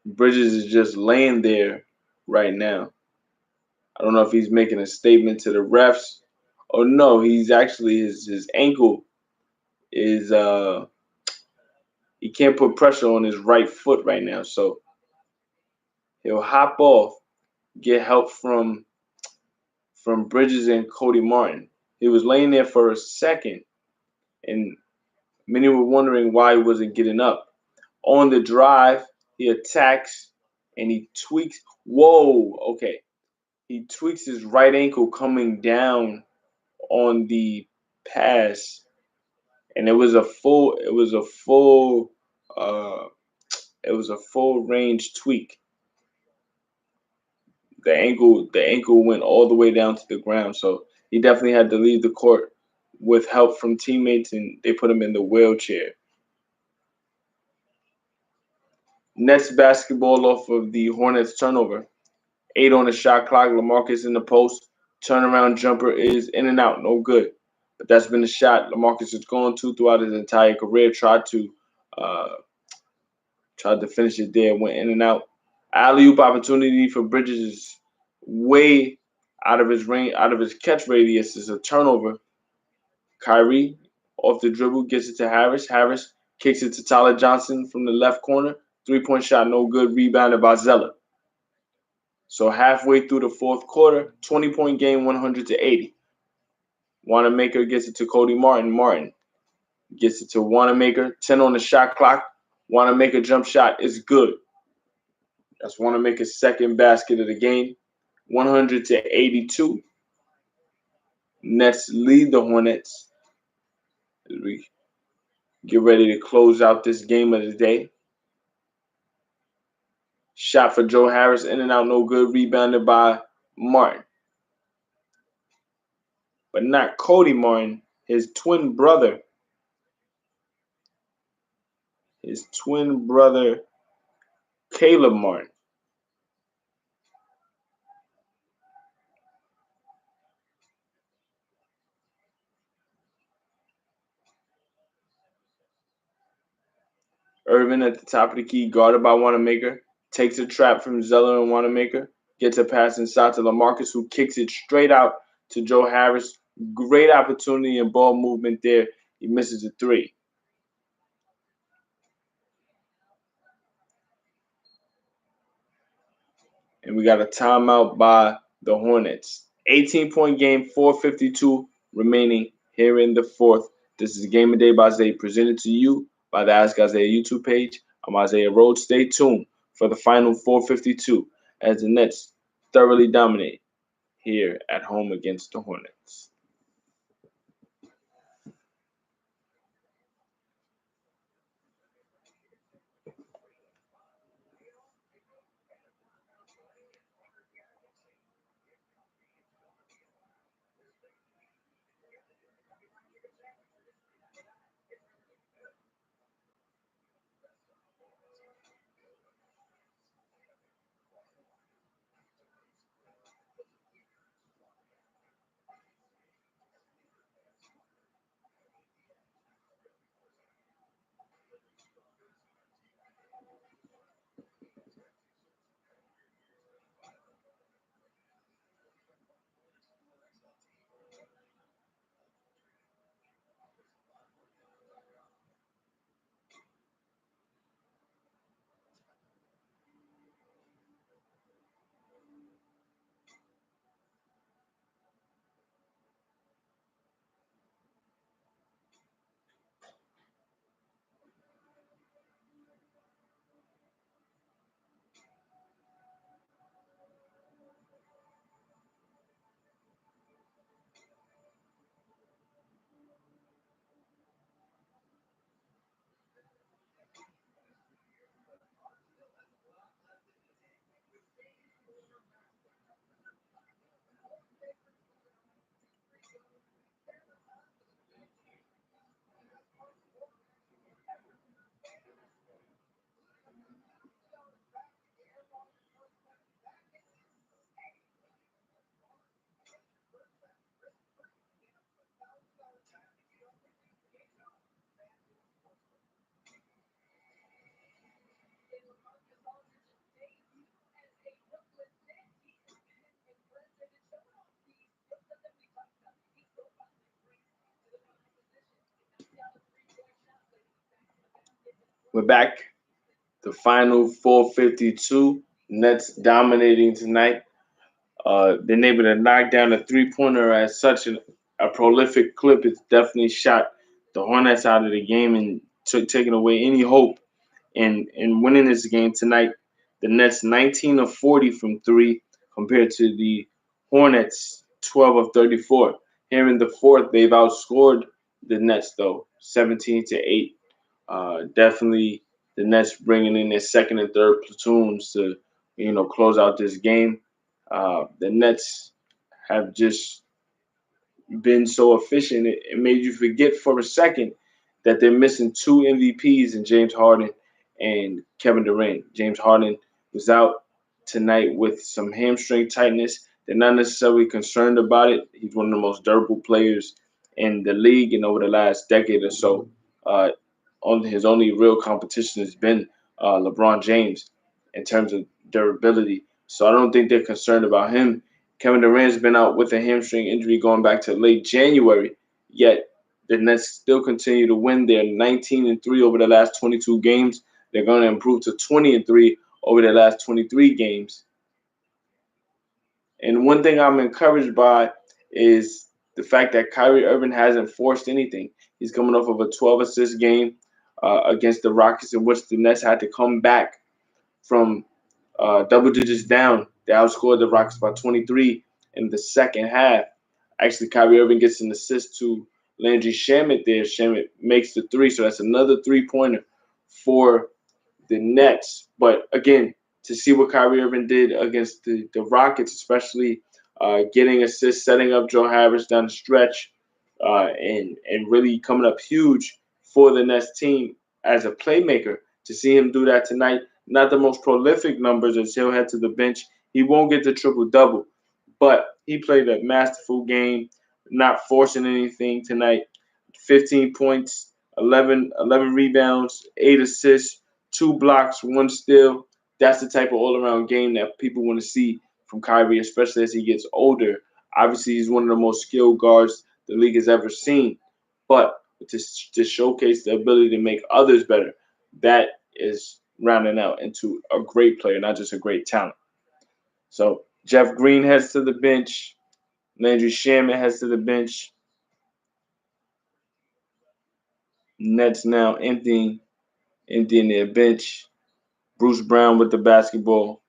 Bridges is just laying there right now. I don't know if he's making a statement to the refs. Oh no, he's actually his ankle is he can't put pressure on his right foot right now, so he'll hop off, get help from Bridges and Cody Martin. He was laying there for a second, and many were wondering why he wasn't getting up. On the drive, he attacks and he tweaks. Whoa, okay. He tweaks his right ankle coming down on the pass, and it was a full range tweak. The ankle went all the way down to the ground, so he definitely had to leave the court with help from teammates, and they put him in the wheelchair. Nets basketball off of the Hornets turnover. 8 on the shot clock. LaMarcus in the post. Turnaround jumper is in and out. No good. But that's been the shot LaMarcus has gone to throughout his entire career. Tried to finish it there. Went in and out. Alley-oop opportunity for Bridges is way out of his range, out of his catch radius. Is a turnover. Kyrie off the dribble gets it to Harris. Harris Kicks it to Tyler Johnson from the left corner. 3-point shot, no good. Rebounded by Zeller. So halfway through the fourth quarter, 20-point game, 100-80. Wanamaker gets it to Cody Martin. Martin gets it to Wanamaker. 10 on the shot clock. Wanamaker jump shot is good. That's Wanamaker's second basket of the game. 100-82. Nets lead the Hornets as we get ready to close out this game of the day. Shot for Joe Harris, in and out, no good. Rebounded by Martin. But not Cody Martin, his twin brother. His twin brother, Caleb Martin. Irvin at the top of the key, guarded by Wanamaker. Takes a trap from Zeller and Wanamaker. Gets a pass inside to LaMarcus, who kicks it straight out to Joe Harris. Great opportunity and ball movement there. He misses a three. And we got a timeout by the Hornets. 18-point game, 4:52 remaining here in the fourth. This is Game of Day by Zay, presented to you by the Ask Isaiah YouTube page. I'm Isaiah Rhodes. Stay tuned for the final 4:52 as the Nets thoroughly dominate here at home against the Hornets. We're back. The final 4:52. Nets dominating tonight. Been able to knock down a three-pointer at such a prolific clip. It's definitely shot the Hornets out of the game and taking away any hope in winning this game tonight. The Nets 19 of 40 from three compared to the Hornets 12 of 34. Here in the fourth, they've outscored the Nets though 17-8. Definitely the Nets bringing in their second and third platoons to close out this game. The Nets have just been so efficient. It made you forget for a second that they're missing two MVPs in James Harden and Kevin Durant. James Harden was out tonight with some hamstring tightness. They're not necessarily concerned about it. He's one of the most durable players in the league, and over the last decade or so, his only real competition has been LeBron James in terms of durability. So I don't think they're concerned about him. Kevin Durant's been out with a hamstring injury going back to late January, yet The Nets still continue to win. They're 19-3 over the last 22 games. They're going to improve to 20-3 over the last 23 games. And one thing I'm encouraged by is the fact that Kyrie Irving hasn't forced anything. He's coming off of a 12-assist game against the Rockets, in which the Nets had to come back from double digits down. They outscored the Rockets by 23 in the second half. Actually, Kyrie Irving gets an assist to Landry Shamet there. Shamet makes the three, so that's another three-pointer for the Nets. But again, to see what Kyrie Irving did against the Rockets, especially getting assists, setting up Joe Harris down the stretch, and really coming up huge for the Nets team as a playmaker. To see him do that tonight, not the most prolific numbers as he'll head to the bench. He won't get the triple-double, but he played a masterful game, not forcing anything tonight. 15 points, 11 rebounds, 8 assists, 2 blocks, 1 steal. That's the type of all-around game that people want to see from Kyrie, especially as he gets older. Obviously, he's one of the most skilled guards the league has ever seen. But to showcase the ability to make others better, that is rounding out into a great player, not just a great talent. So Jeff Green heads to the bench. Landry Shamet heads to the bench. Nets now emptying their bench. Bruce Brown with the basketball.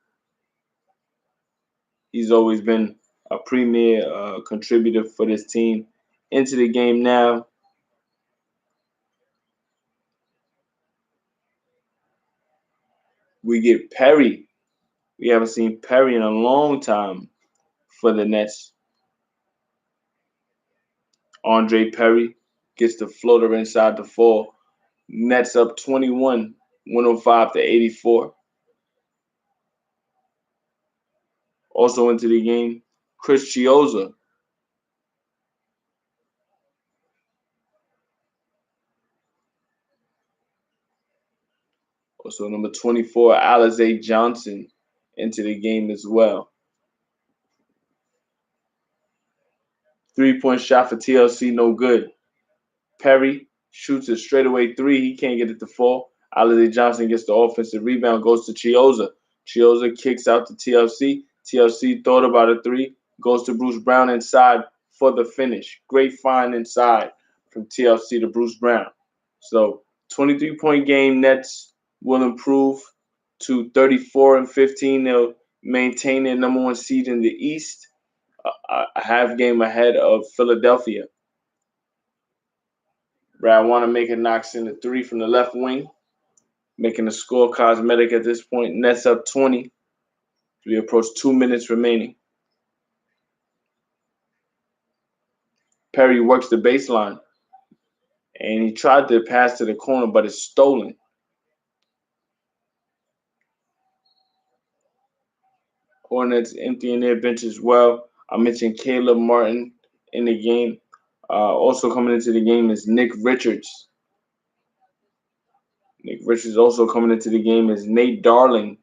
He's always been a premier contributor for this team. Into the game now. We get Perry. We haven't seen Perry in a long time for the Nets. Andre Perry gets the floater inside the four. Nets up 21, 105-84. Also into the game, Chris Chiozza. Also number 24, Alize Johnson into the game as well. 3-point shot for TLC, no good. Perry shoots a straightaway three. He can't get it to fall. Alize Johnson gets the offensive rebound, goes to Chiozza. Chiozza kicks out to TLC. TLC thought about a three, goes to Bruce Brown inside for the finish. Great find inside from TLC to Bruce Brown. So 23-point game. Nets will improve to 34-15. They'll maintain their number one seed in the East, a half game ahead of Philadelphia. Brad Wanamaker knocks in the three from the left wing, making the score cosmetic at this point. Nets up 20. We approach 2 minutes remaining. Perry works the baseline, and he tried to pass to the corner, but it's stolen. Hornets emptying their bench as well. I mentioned Caleb Martin in the game. Also coming into the game is Nick Richards. Nick Richards also coming into the game is Nate Darling.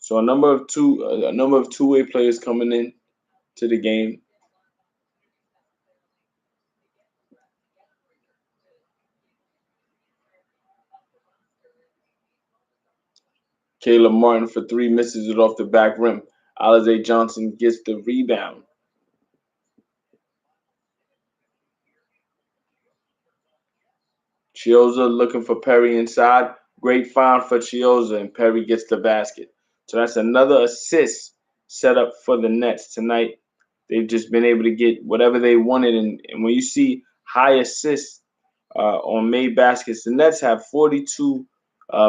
So a number of two-way players coming in to the game. Caleb Martin for three, misses it off the back rim. Alize Johnson gets the rebound. Chiozza looking for Perry inside. Great find for Chiozza, and Perry gets the basket. So that's another assist set up for the Nets tonight. They've just been able to get whatever they wanted. And when you see high assists on made baskets, the Nets have 42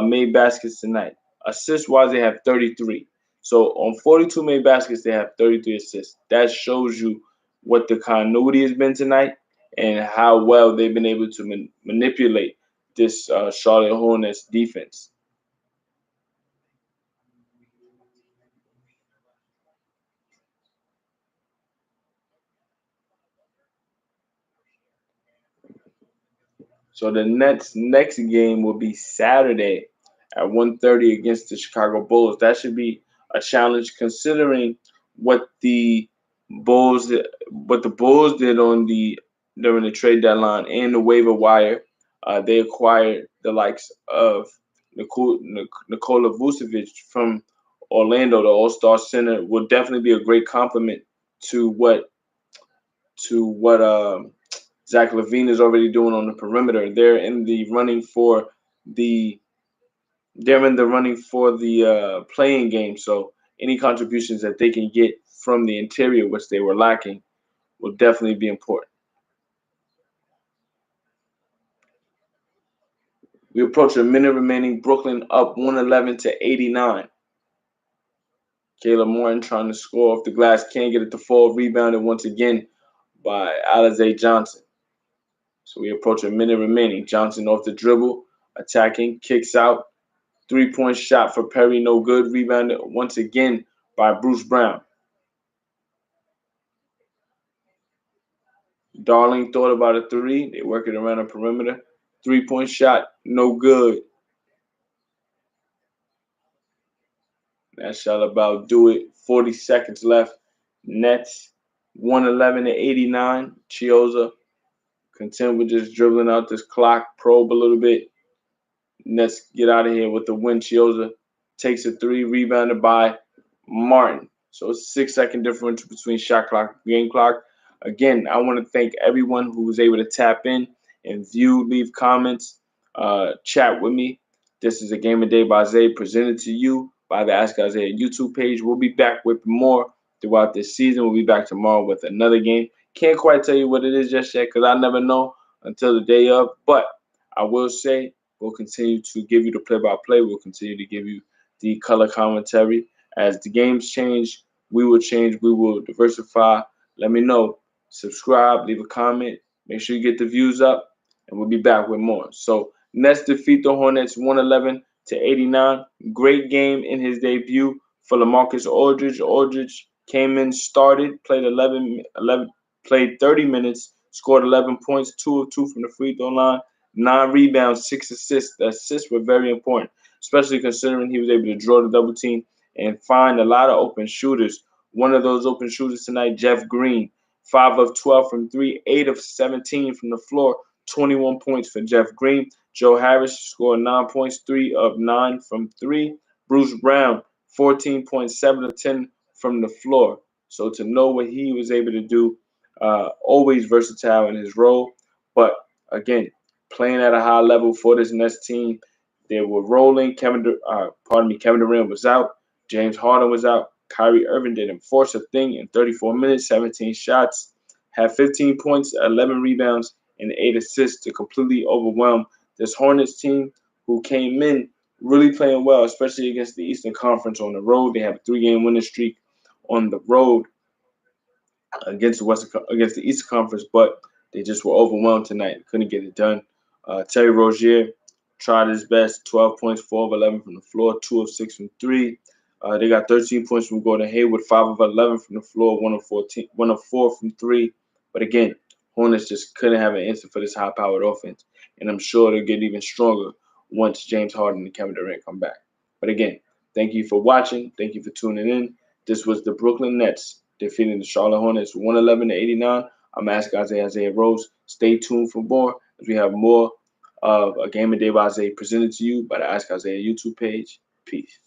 made baskets tonight. Assist-wise, they have 33. So on 42 made baskets, they have 33 assists. That shows you what the continuity has been tonight and how well they've been able to manipulate this Charlotte Hornets defense. So the Nets' next game will be Saturday at 1:30 against the Chicago Bulls. That should be a challenge considering what the Bulls did on the during the trade deadline and the waiver wire. They acquired the likes of Nikola Vucevic from Orlando, the All-Star center. Will definitely be a great compliment to what Zach LaVine is already doing on the perimeter. The they're in the running for the playing game. So any contributions that they can get from the interior, which they were lacking, will definitely be important. We approach a minute remaining. Brooklyn up 111 to 89. Caleb Martin trying to score off the glass, can't get it to fall. Rebounded once again by Alize Johnson. So we approach a minute remaining. Johnson off the dribble, attacking, kicks out. 3-point shot for Perry, no good. Rebounded once again by Bruce Brown. Darling thought about a three. They work it around the perimeter. 3-point shot, no good. That shall about do it. 40 seconds left. Nets 111 to 89. Chiozza content with just dribbling out this clock, probe a little bit. Nets get out of here with the win. Chiozza takes a three, rebounded by Martin. So it's a 6-second difference between shot clock and game clock. Again, I want to thank everyone who was able to tap in and view, leave comments, chat with me. This is a Game of Day by Zay presented to you by the Ask Isaiah YouTube page. We'll be back with more throughout this season. We'll be back tomorrow with another game. Can't quite tell you what it is just yet because I never know until the day of. But I will say we'll continue to give you the play-by-play. We'll continue to give you the color commentary. As the games change, we will change. We will diversify. Let me know. Subscribe, leave a comment. Make sure you get the views up, and we'll be back with more. So Nets defeat the Hornets 111 to 89. Great game in his debut for LaMarcus Aldridge. Aldridge came in, started, played played 30 minutes, scored 11 points, 2 of 2 from the free throw line, 9 rebounds, 6 assists. The assists were very important, especially considering he was able to draw the double team and find a lot of open shooters. One of those open shooters tonight, Jeff Green, 5 of 12 from 3, 8 of 17 from the floor, 21 points for Jeff Green. Joe Harris scored 9 points, 3 of 9 from 3. Bruce Brown, 14.7 of 10 from the floor. So to know what he was able to do, always versatile in his role. But again, playing at a high level for this Nets team. They were rolling. Kevin Durant was out. James Harden was out. Kyrie Irving didn't force a thing in 34 minutes, 17 shots, had 15 points, 11 rebounds, and 8 assists to completely overwhelm this Hornets team who came in really playing well, especially against the Eastern Conference on the road. They have a 3-game winning streak on the road against the Eastern Conference, but they just were overwhelmed tonight. Couldn't get it done. Terry Rozier tried his best. 12 points, 4 of 11 from the floor, 2 of 6 from 3. They got 13 points from Gordon Hayward, 5 of 11 from the floor, 1 of 4 from 3. But again, Hornets just couldn't have an answer for this high-powered offense, and I'm sure they'll get even stronger once James Harden and Kevin Durant come back. But again, thank you for watching. Thank you for tuning in. This was the Brooklyn Nets defeating the Charlotte Hornets 111 to 89. I'm Ask Isaiah Rose. Stay tuned for more as we have more of a Game of Day by Isaiah presented to you by the Ask Isaiah YouTube page. Peace.